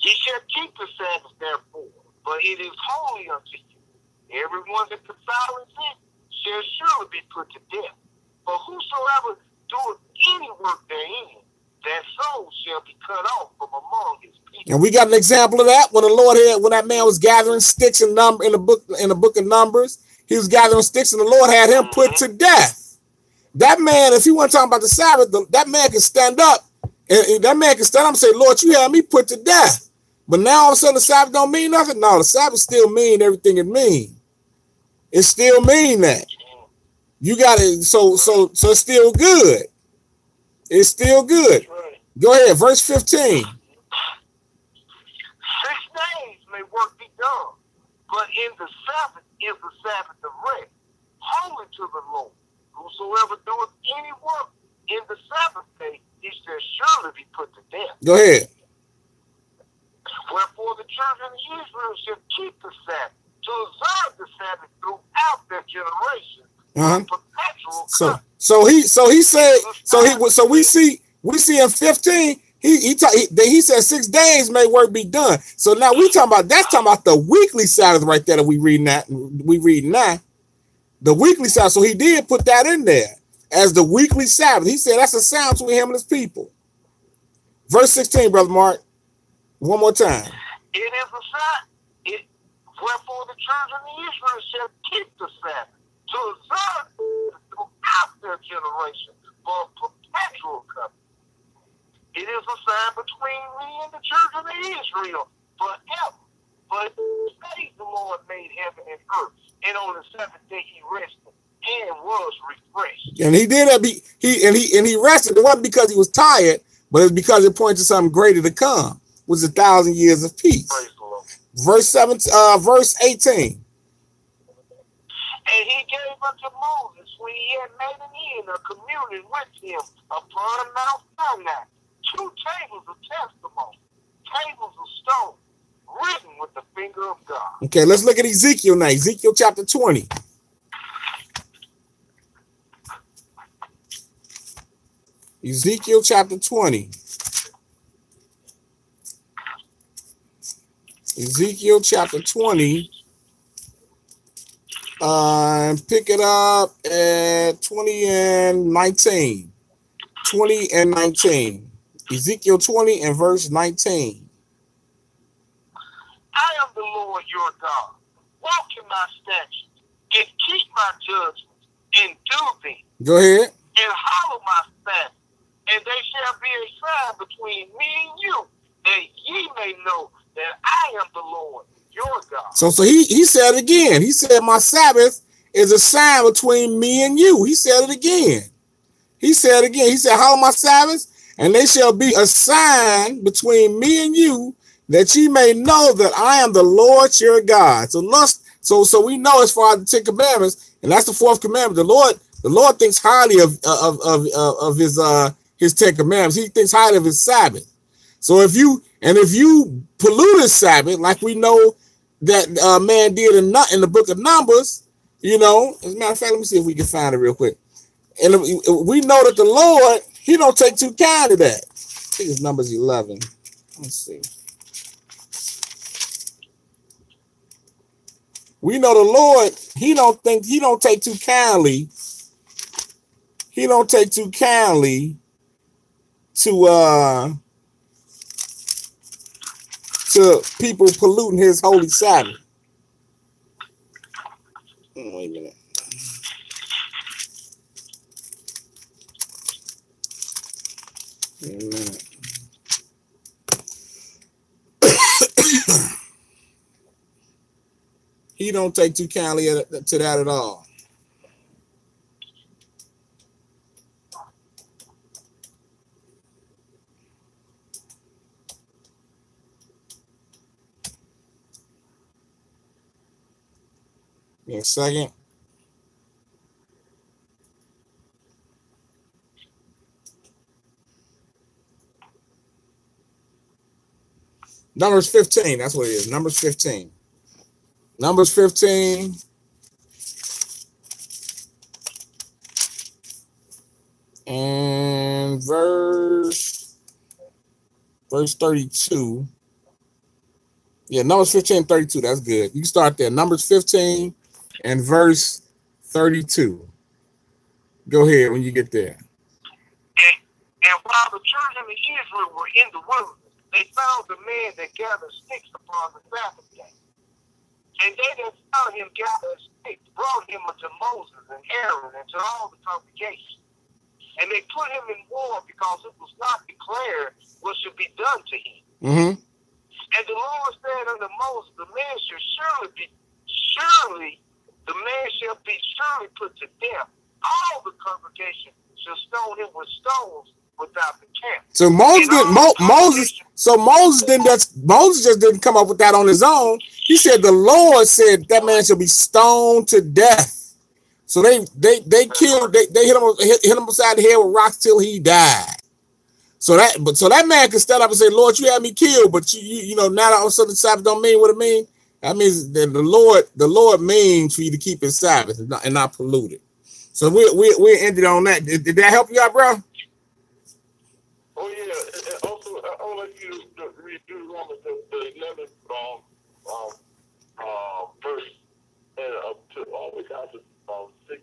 Ye shall keep the Sabbath, therefore, for it is holy unto you. Everyone that defileth it shall surely be put to death. For whosoever doeth any work therein, that soul shall be cut off from among his people. And we got an example of that when that man was gathering sticks in the book of Numbers. He was gathering sticks, and the Lord had him put to death. That man, if he wasn't talking about the Sabbath, that man can stand up, and that man can stand up and say, Lord, you had me put to death. But now all of a sudden the Sabbath don't mean nothing. No, the Sabbath still mean everything it mean. It still mean that. You got it. So it's still good. It's still good. Go ahead, verse 15. 6 days may work be done, but in the Sabbath is the Sabbath of rest, holy to the Lord. Whosoever doeth any work in the Sabbath day, he shall surely be put to death. Go ahead. Wherefore the children of Israel shall keep the Sabbath, to observe the Sabbath throughout their generation. So we see in 15 he said 6 days may work be done. So now talking about the weekly Sabbath right there that we reading now. The weekly Sabbath. So he did put that in there as the weekly Sabbath. He said that's a sound between him and his people. Verse 16, Brother Mark. One more time. It is a sign. Wherefore the children of Israel shall keep the Sabbath, to observe throughout their generation for a perpetual covenant. between me and the children of Israel forever. But days the Lord made heaven and earth, and on the seventh day he rested and was refreshed. And he did that. He rested. It wasn't because he was tired, but it's because it pointed to something greater to come, which is 1,000 years of peace. Praise the Lord. Verse 18. And he gave unto Moses, when he had made an end of communion with him upon Mount Sinai, 2 tables of testimony, tables of stone, written with the finger of God. Okay, let's look at Ezekiel now. Ezekiel chapter 20. Ezekiel chapter 20. Ezekiel chapter 20. Pick it up at 20 and 19. 20 and 19. Ezekiel 20 and verse 19. I am the Lord your God. Walk in my statutes and keep my judgments and do them. Go ahead. And hallow my Sabbath, and they shall be a sign between me and you, that ye may know that I am the Lord your God. So he said it again. He said, my Sabbath is a sign between me and you. He said it again. He said again. He said, hallow my Sabbath, and they shall be a sign between me and you, that ye may know that I am the Lord your God. So we know as far as the 10 commandments, and that's the 4th commandment. The Lord thinks highly of his 10 commandments. He thinks highly of his Sabbath. So if you pollute his Sabbath, like we know that man did in the book of Numbers, as a matter of fact, let me see if we can find it real quick. And we know that the Lord, he don't take too kind of that. I think it's Numbers 11. Let's see. We know the Lord, he don't take too kindly. He don't take too kindly to people polluting his holy Sabbath. Wait a minute. Wait a minute. He don't take too kindly to that at all. Give me a second. Numbers 15, that's what it is. Numbers 15. Numbers 15. And verse 32. Yeah, Numbers 15, 32. That's good. You can start there. Numbers 15 and verse 32. Go ahead when you get there. And while the children of Israel were in the wilderness, they found the man that gathered sticks upon the Sabbath day. And they that found him gathered sticks brought him unto Moses and Aaron and to all the congregation. And they put him in war because it was not declared what should be done to him. Mm-hmm. And the Lord said unto Moses, the man shall be surely put to death. All the congregation shall stone him with stones without the camp. So Moses just didn't come up with that on his own. He said the Lord said that man shall be stoned to death. So they hit him upside the head with rocks till he died. So that man could stand up and say, Lord, you had me killed, but you know now that all of a sudden the Sabbath don't mean what it means. That means that the Lord means for you to keep his Sabbath and not pollute it. So we ended on that. Did that help you out, bro? Oh yeah, and also I would like you to read Deuteronomy the 11th verse and up to all the way down to 6.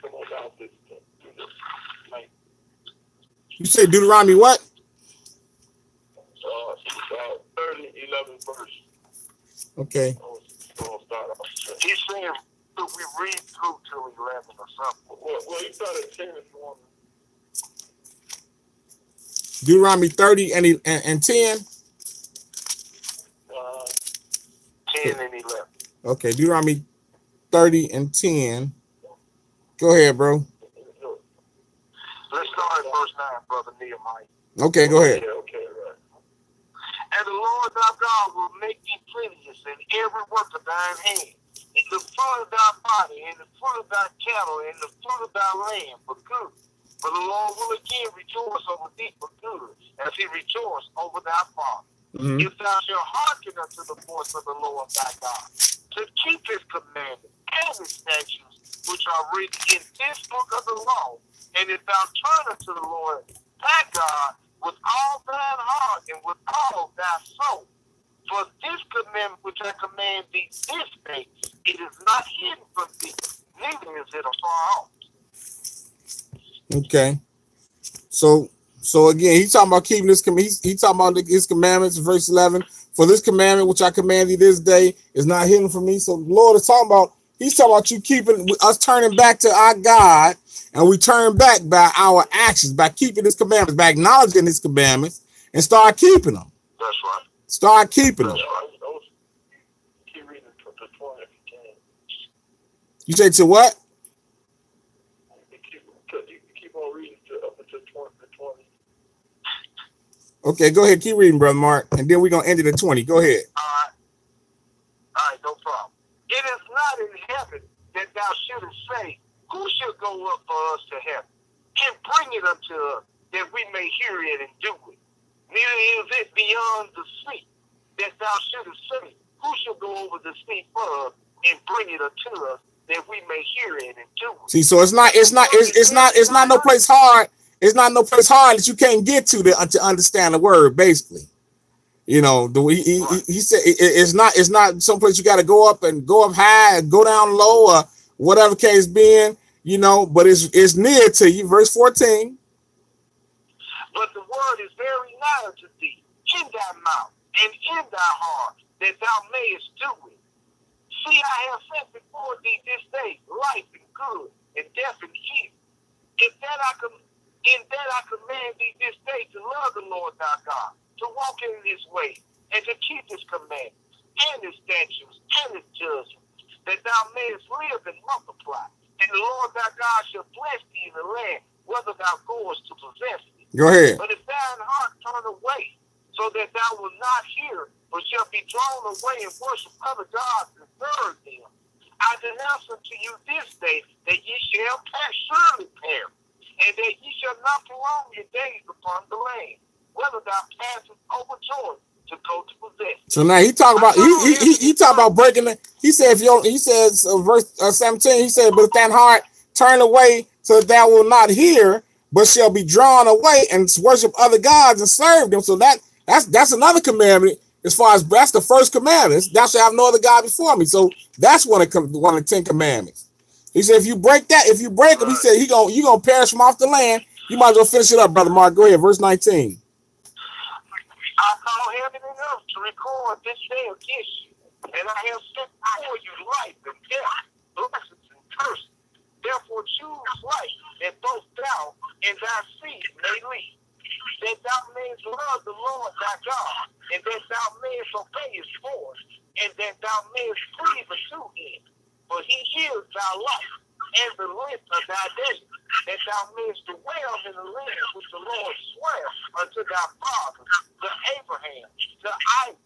Come on down to 9. You say Deuteronomy what? 30, 11th verse. Okay. He's saying that we read through till 11 or something. Well, you started 10 if you want. Deuteronomy 30 and 10. 10 and 11. Okay, Deuteronomy 30 and 10. Go ahead, bro. Let's start at verse 9, Brother Nehemiah. Okay, go ahead. Okay, right. And the Lord thy God will make thee plenteous in every work of thine hand, in the fruit of thy body, in the fruit of thy cattle, in the fruit of thy land, for good. For the Lord will again rejoice over thee for good, as he rejoiced over thy father. Mm-hmm. If thou shalt hearken unto the voice of the Lord thy God, to keep his commandments and his statutes, which are written in this book of the law, and if thou turn unto the Lord thy God with all thine heart and with all thy soul, for this commandment which I command thee this day, it is not hidden from thee, neither is it afar off. Okay. So again, he's talking about keeping this. He's talking about his commandments. Verse 11. For this commandment which I command thee this day is not hidden from me. So the Lord is talking about. He's talking about you keeping us turning back to our God, and we turn back by our actions, by keeping his commandments, by acknowledging his commandments, and start keeping them. That's right. Start keeping them. That's right. Keep reading to 20 if you can. You say to what? Keep on reading up until 20. Okay, go ahead. Keep reading, Brother Mark, and then we're going to end it at 20. Go ahead. All right, no problem. It is not in heaven that thou shouldest say, who shall go up for us to heaven, and bring it unto us, that we may hear it and do it. Neither is it beyond the sea that thou shouldest say, who shall go over the sea for us, and bring it unto us, that we may hear it and do it. See, so it's not no place hard. It's not no place hard that you can't get to understand the word, basically. You know, he said it's not someplace you got to go up high and go down low or whatever case being, you know, but it's near to you. Verse 14. But the word is very nigh unto thee, in thy mouth and in thy heart, that thou mayest do it. See, I have set before thee this day life and good, and death and evil. In that I command thee this day to love the Lord thy God, to walk in his way, and to keep his commandments, and his statutes, and his judgments, that thou mayest live and multiply. And the Lord thy God shall bless thee in the land, whether thou goest to possess it. Go ahead. But if thine heart turn away, so that thou wilt not hear, but shall be drawn away and worship other gods and serve them, I denounce unto you this day that ye shall surely perish, and that ye shall not prolong your days upon the land, whether thou passest over Jordan to go to possess. So now he talk about he talk about breaking it. He said he says verse 17. He said, but if thine heart turn away, so that thou will not hear, but shall be drawn away and worship other gods and serve them. So that's another commandment. As far as that's the first commandment, thou shalt have no other God before me. So that's one of the 10 commandments. He said, if you break them, he said you gonna perish from off the land. You might as well finish it up, Brother Mark. Go ahead, verse 19. I call heaven and earth to record this day against you, and I have set before you life and death, blessings and curses. Therefore choose life, that both thou and thy seed may live, that thou mayest love the Lord thy God, and that thou mayest obey his voice, and that thou mayest cleave unto him. For he is thy life, and the length of thy days, that thou mayest dwell in the land which the Lord sware unto thy fathers, to Abraham, to Isaac,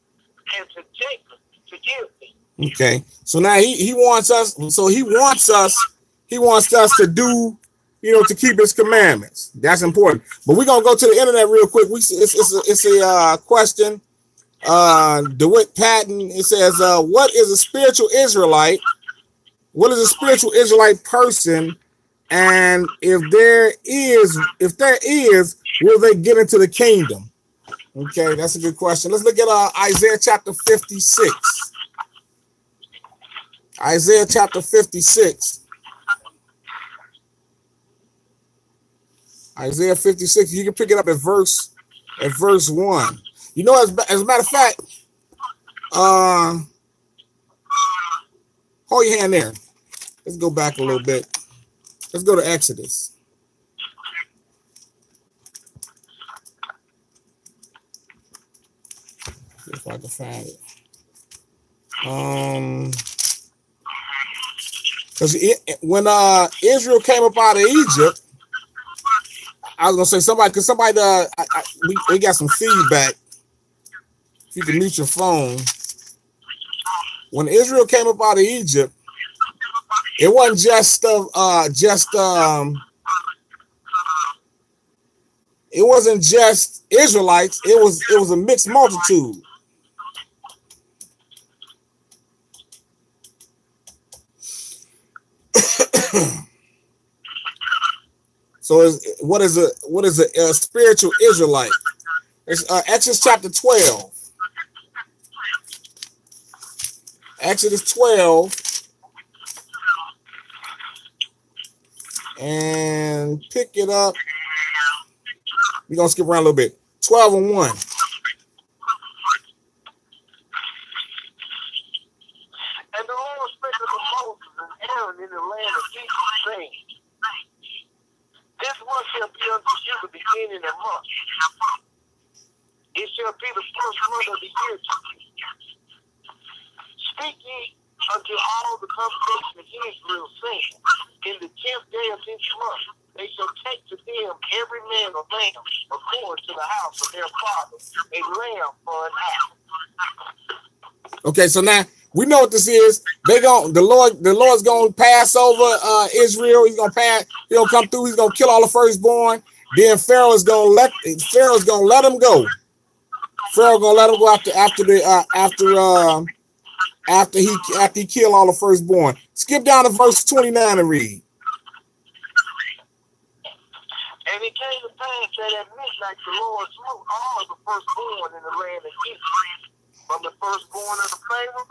and to Jacob, to give thee. Okay, so now he wants us. So he wants us to do, to keep his commandments. That's important. But we're gonna go to the internet real quick. It's a question. DeWitt Patton. It says, "What is a spiritual Israelite? What is a spiritual Israelite person? And if there is, will they get into the kingdom?" Okay, that's a good question. Let's look at Isaiah chapter 56. Isaiah chapter 56. Isaiah 56. You can pick it up at verse 1. As a matter of fact, hold your hand there. Let's go back a little bit. Let's go to Exodus. if I can find it. Because when Israel came up out of Egypt, I was gonna say somebody, because somebody we got some feedback. If you can mute your phone. When Israel came up out of Egypt, it wasn't it wasn't just Israelites. It was a mixed multitude. So what is a spiritual Israelite? It's Exodus chapter 12. Exodus 12, and pick it up. We're gonna skip around a little bit. 12 and 1. And the Lord spake unto Moses and Aaron in the land of Egypt, saying, This month shall be unto you the beginning of months. It shall be the first month of the year to you. Speak ye unto all the congregation of Israel, saying, In the 10th day of this month they shall take to them every man a lamb according to the house of their father, a lamb for an hour. Okay, so now we know what this is. The Lord's gonna pass over Israel. He's gonna come through. He's gonna kill all the firstborn. Then Pharaoh's gonna let them go. Pharaoh gonna let them go after he killed all the firstborn. Skip down to verse 29 and read. And it came to pass that at midnight the Lord slew all the firstborn in the land of Egypt, from the firstborn of the Pharaoh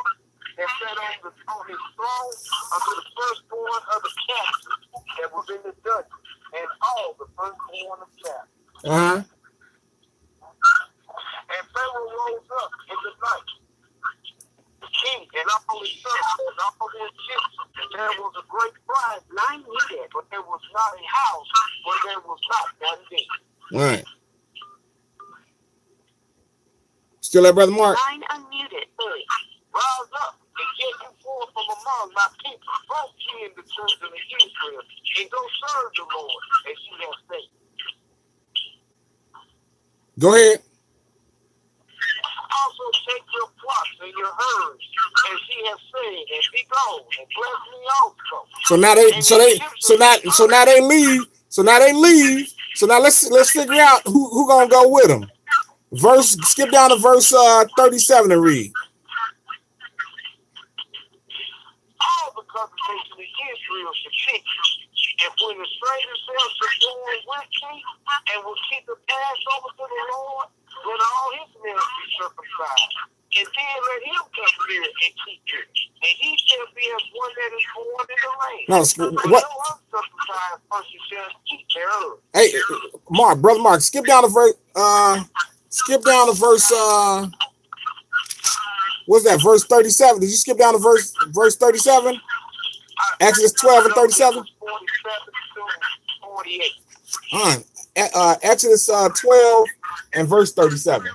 that sat on his throne unto the firstborn of the captives that was in the dungeon, and all the firstborn of captives. And Pharaoh rose up in the night, the king and all his sons and all his ships, and there was a great cry, 9 years, but there was not a house where there was not one day. All right. Still there, Brother Mark? Line unmuted. Rise up and get you forth from among my people, both ye and the children of Israel, and go serve the Lord as you have said. Go ahead. Also take your flocks and your herds, as ye have said, and be gone, and bless me also. So now they leave. So now let's figure out who gonna go with them. Skip down to verse 37 and read. All the congregation of Israel should teach you, and when the stranger shall join with me, and will keep the Passover to the Lord, when all his men be circumcised, and then let him come near and keep it, and he shall be as one that is born in the land. No, what? No uncircumcised person shall keep their earth. Hey, Brother Mark, skip down to verse. What's that? Verse 37. Did you skip down to verse 37? Exodus 12 and 37. 47 to 48. Exodus 12 and verse 37.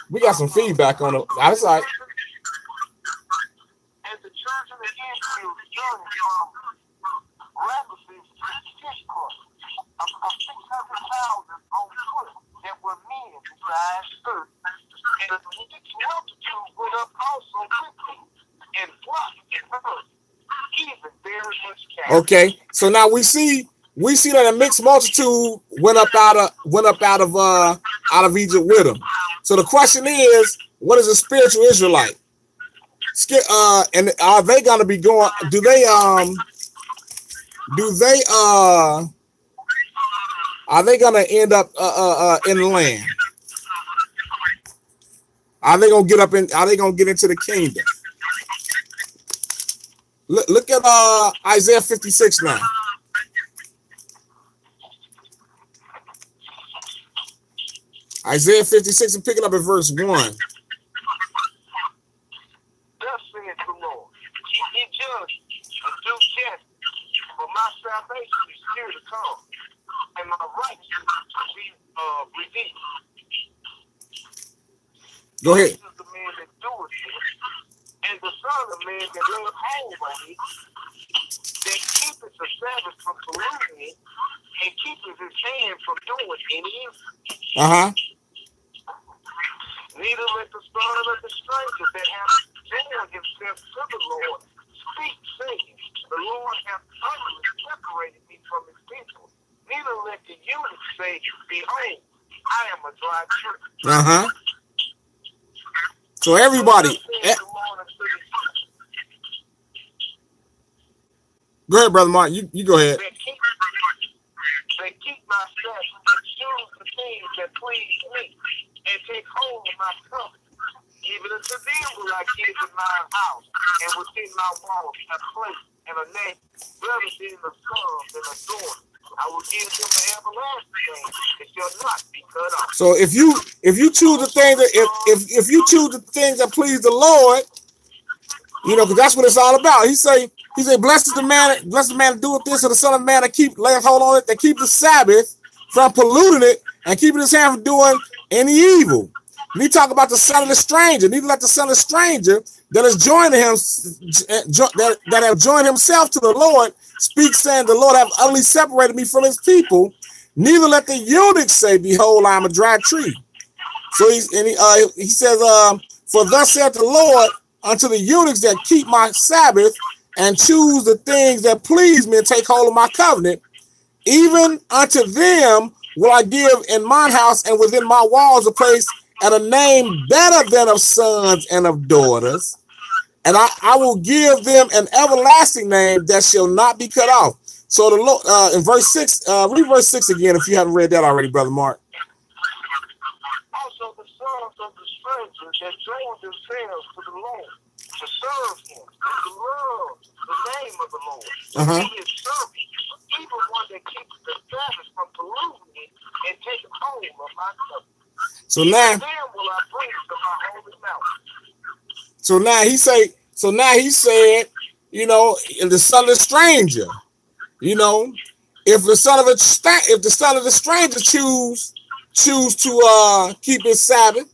We got some feedback on it. That's all right. And the children of Israel journeyed from Ramesses to Tishkor, of 600,000 on foot that were men besides 30. And the mixed multitude went up also with them, and flocked and herds, even very much cattle. Okay, so now we see that a mixed multitude went up out of Egypt with them. So the question is, what is a spiritual Israelite? And are they going to be going? Are they going to end up in the land? Are they going to get into the kingdom? Look at Isaiah 56 now. Isaiah 56 and picking up at verse 1. Thus saith the Lord, ye judge and do justice, for my salvation is near to come, and my righteousness to be revealed. Go ahead. This is the man that doeth it, and the Son of Man that layeth hold on it, that keepeth the Sabbath from polluting it, and keepeth his hand from doing any evil. Neither let the son of the stranger that hath joined himself to the Lord speak, saying, the Lord hath utterly separated me from his people. Neither let the eunuch say, behold, I am a dry tree. So everybody. Go ahead, Brother Mark. You go ahead. They keep my steps and choose the things that please me, and take hold of my covenant. Even unto them will I give in my house, and within my walls a place and a name, better than the sons and the daughters. I will give them an everlasting name. It shall not be cut off. So if you choose the things that if you choose the things that please the Lord, you know, because that's what it's all about. He say, blessed the man that doeth this, and the Son of Man that layeth hold on it, that keep the Sabbath from polluting it, and keeping his hand from doing any evil. And he talk about the son of the stranger. Neither let the son of the stranger that is joined to him, that have joined himself to the Lord, speak, saying, the Lord have utterly separated me from his people. Neither let the eunuch say, behold, I am a dry tree. So he says, for thus saith the Lord unto the eunuchs that keep my Sabbath and choose the things that please me and take hold of my covenant, even unto them will I give in mine house and within my walls a place and a name better than of sons and of daughters. And I will give them an everlasting name that shall not be cut off. So the Lord, in verse 6, read verse 6 again if you haven't read that already, Brother Mark. Also the sons of the strangers that joined themselves to the Lord to serve him, and to love the name of the Lord. He is serving, even one that keeps the Sabbath from polluting it and take hold of my covenant. So now, he said, you know, the son of the stranger, you know, if the son of the stranger choose to keep his Sabbath,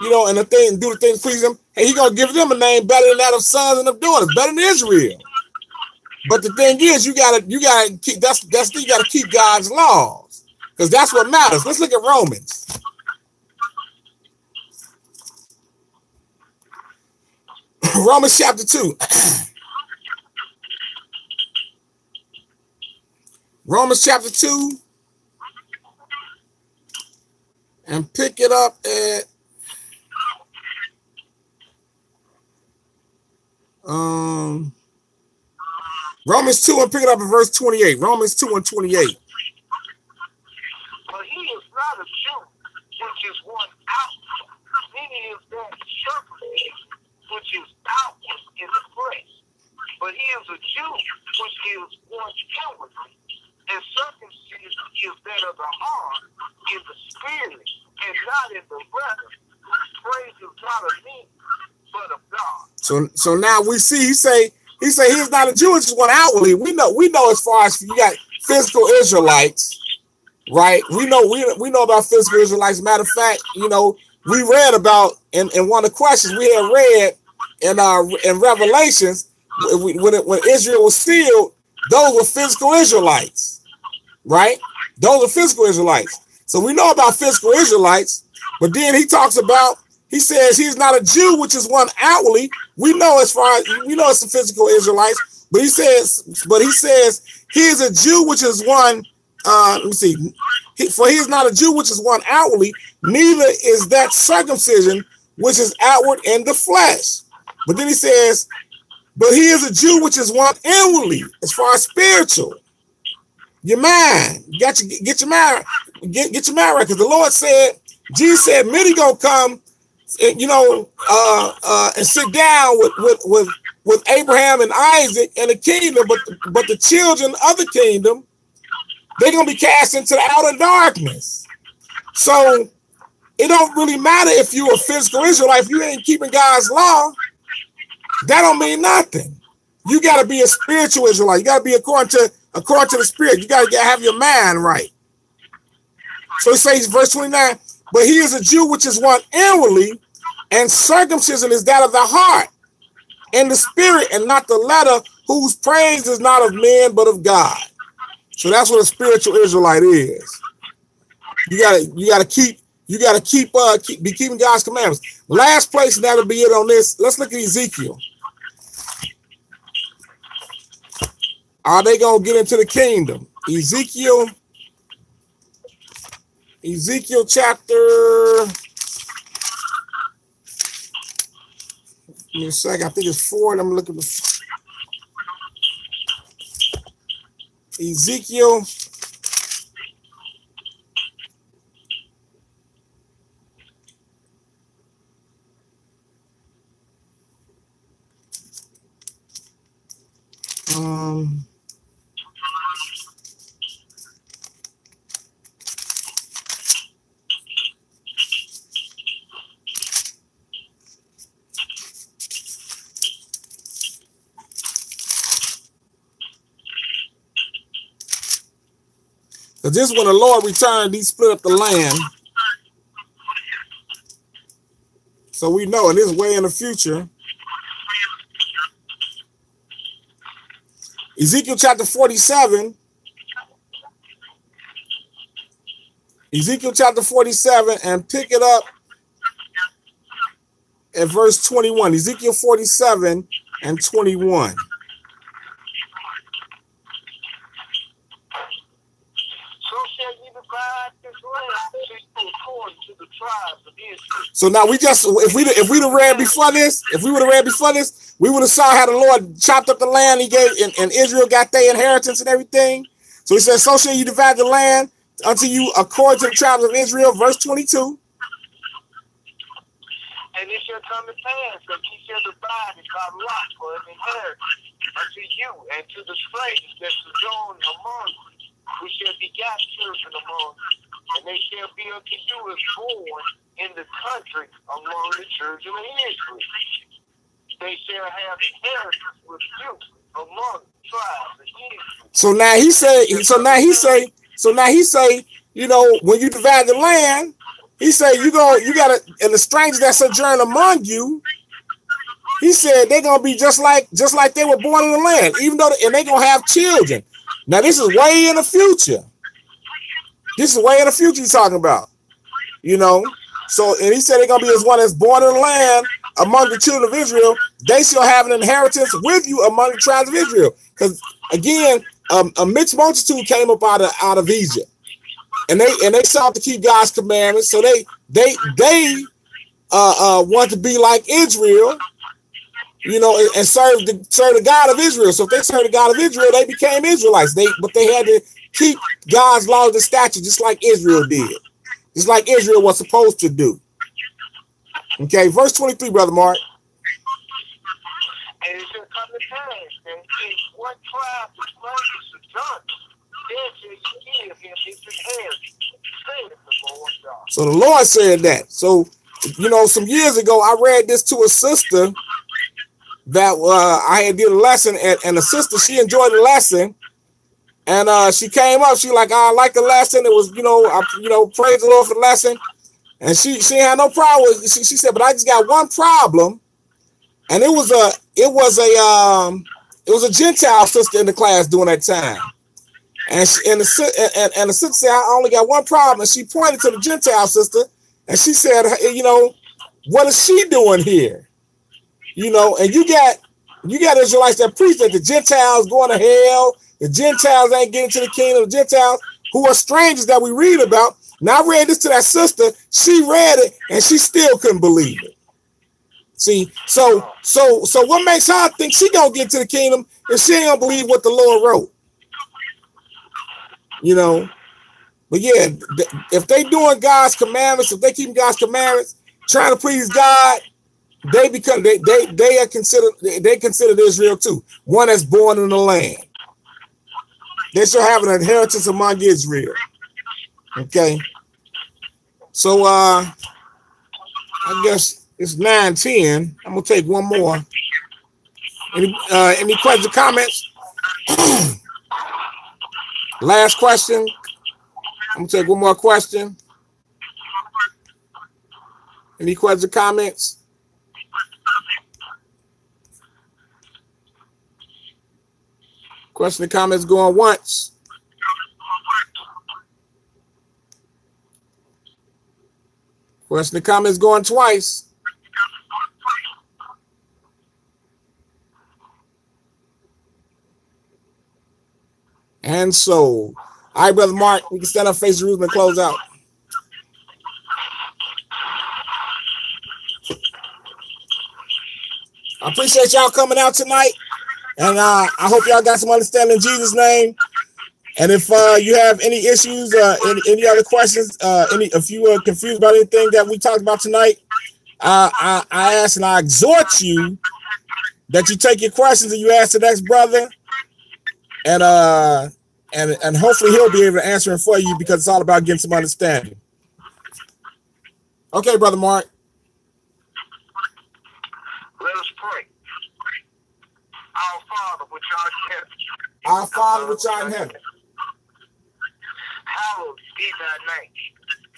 you know, and do the things please him, and he gonna give them a name better than that of sons and of daughters, better than Israel. But the thing is, you gotta keep God's laws, because that's what matters. Let's look at Romans. Romans chapter 2. Romans chapter 2. And pick it up at Romans 2 and pick it up at verse 28. Romans 2 and 28. But he is not a Jew, which is one outward. Neither is that circumcision, which is outward in the flesh. But he is a Jew, which is one inwardly. And circumcision is that of the heart, in the spirit, and not in the letter, whose praise is not of me, but of God. So now we see he say he's not a Jew, it's just one outwardly. We know as far as you got physical Israelites, right? We know about physical Israelites. Matter of fact, you know, we read about in one of the questions we had read in Revelations when Israel was sealed, those were physical Israelites, right? Those are physical Israelites. So we know about physical Israelites, but then he says he's not a Jew, which is one outwardly. We know it's the physical Israelites, but he says he is a Jew, which is one. Let me see. For he is not a Jew, which is one outwardly, neither is that circumcision, which is outward in the flesh. But then he says, but he is a Jew, which is one inwardly, as far as spiritual. Your mind, get your mind, get your mind right, because the Lord said, Jesus said, many gonna come, and, you know, and sit down with Abraham and Isaac in the kingdom, but the children of the kingdom, they're gonna be cast into the outer darkness. So it don't really matter if you're a physical Israelite, if you ain't keeping God's law, that don't mean nothing. You got to be a spiritual Israelite. You got to be according to the spirit. You got to have your mind right. So it says, verse 29, but he is a Jew, which is one inwardly, And circumcision is that of the heart and the spirit, and not the letter, whose praise is not of men but of God. So that's what a spiritual Israelite is. You gotta keep be keeping God's commandments. Last place, and that'll be it on this. Let's look at Ezekiel. Are they gonna get into the kingdom? Ezekiel chapter. Give me a second. I think it's 4. I'm looking at Ezekiel. Because this is when the Lord returned, he split up the land. So we know, and this is way in the future. Ezekiel chapter 47. Ezekiel chapter 47, and pick it up at verse 21. Ezekiel 47 and 21. So now we just, if we'd have read before this, we would have saw how the Lord chopped up the land he gave, and Israel got their inheritance and everything. So he says, so shall you divide the land unto you according to the tribes of Israel, verse 22. And it shall come to pass that ye shall divide it by lot for an inheritance unto you and to the strangers that sojourn among you, who shall begat children among you, and they shall be unto you as born in the country among the children of Israel. They shall have inheritance with you among the tribes of Israel. So now he say, you know, when you divide the land, he said you gotta, and the strangers that sojourn among you, he said they're gonna be just like they were born in the land, even though and they're gonna have children. Now this is way in the future. This is way in the future he's talking about. You know, so and he said they're gonna be as one that's born in the land among the children of Israel. They shall have an inheritance with you among the tribes of Israel. Because again, a mixed multitude came up out of Egypt. And they sought to keep God's commandments, so they want to be like Israel, you know, and serve the God of Israel. So if they serve the God of Israel, they became Israelites. But they had to keep God's laws and statutes, just like Israel did, just like Israel was supposed to do. Okay, verse 23, Brother Mark. And it shall come to pass that in what tribe the strangers sojourn, then shall you give him his inheritance, saith the Lord God. So the Lord said that. So, you know, some years ago, I read this to a sister that I had did a lesson, and the sister, she enjoyed the lesson, and she came up, she like, I like the lesson. It was, praise the Lord for the lesson, and she had no problem with it. She said, but I just got one problem, and it was a Gentile sister in the class during that time. And the sister said, I only got one problem. And she pointed to the Gentile sister, and she said, you know, what is she doing here? You know, and you got Israelites that preach that the Gentiles going to hell, the Gentiles ain't getting to the kingdom, the Gentiles who are strangers that we read about. Now I read this to that sister, she read it, and she still couldn't believe it. See, so what makes her think she gonna get to the kingdom if she ain't gonna believe what the Lord wrote? You know, but yeah, if they doing God's commandments, if they keeping God's commandments, trying to please God, they are considered Israel too, one that's born in the land. They shall have an inheritance among Israel. Okay, so I guess it's 9:10. I'm gonna take one more. Any questions or comments? Last question. I'm gonna take one more question. Any questions or comments? Question and comments going once. Question and comments going twice. And so, all right, Brother Mark, we can stand up, face the roof, and close out. I appreciate y'all coming out tonight, and I hope y'all got some understanding in Jesus' name. And if you have any issues, any other questions, if you were confused about anything that we talked about tonight, I ask and I exhort you that you take your questions and you ask the next brother, and hopefully he'll be able to answer them for you, because it's all about getting some understanding. Okay, Brother Mark. Let us pray. Our Father which art in heaven. Our Father which art in heaven. Hallowed be thy name.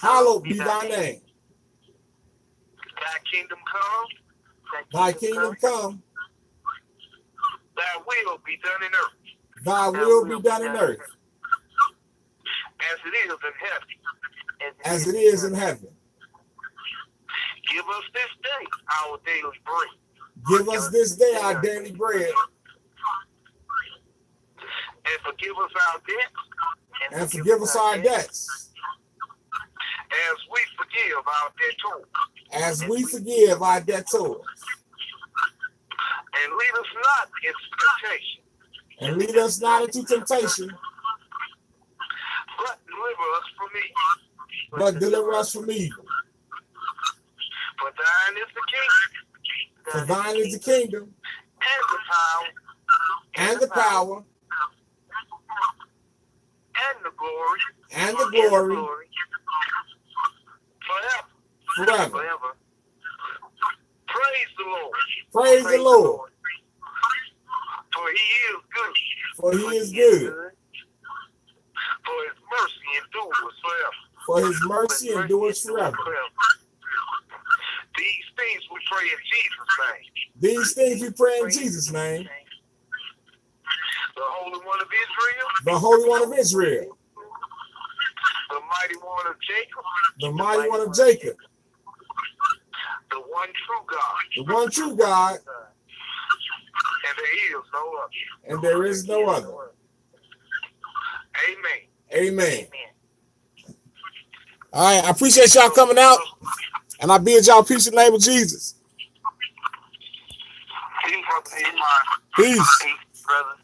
Hallowed be thy name. Thy kingdom come. Thy kingdom come. Thy will be done in earth. Thy will be done in earth. As it is in heaven. As it is in heaven. Give us this day our daily bread. Give us this day our daily bread. And forgive us our debts. And forgive us our debts. As we forgive our debtors. As we forgive our debtors. And lead us not into temptation. And lead us not into temptation. But deliver us from evil. But deliver us from evil. For thine is the kingdom. For thine is the kingdom. And the power. And the power. And the glory. And the glory. Forever. Forever. Praise the Lord. Praise the Lord. For he is good. For he is good. For his mercy endures forever. For his mercy endures forever. These things we pray in Jesus' name. These things we pray in Jesus' name. The Holy One of Israel. The Holy One of Israel. The Mighty One of Jacob. The Mighty One of Jacob. The one true God. The one true God. And there is no other. And there is no other. Amen. Amen. All right, I appreciate y'all coming out, and I bid y'all peace in the name of Jesus. Peace. Peace. Peace, brother.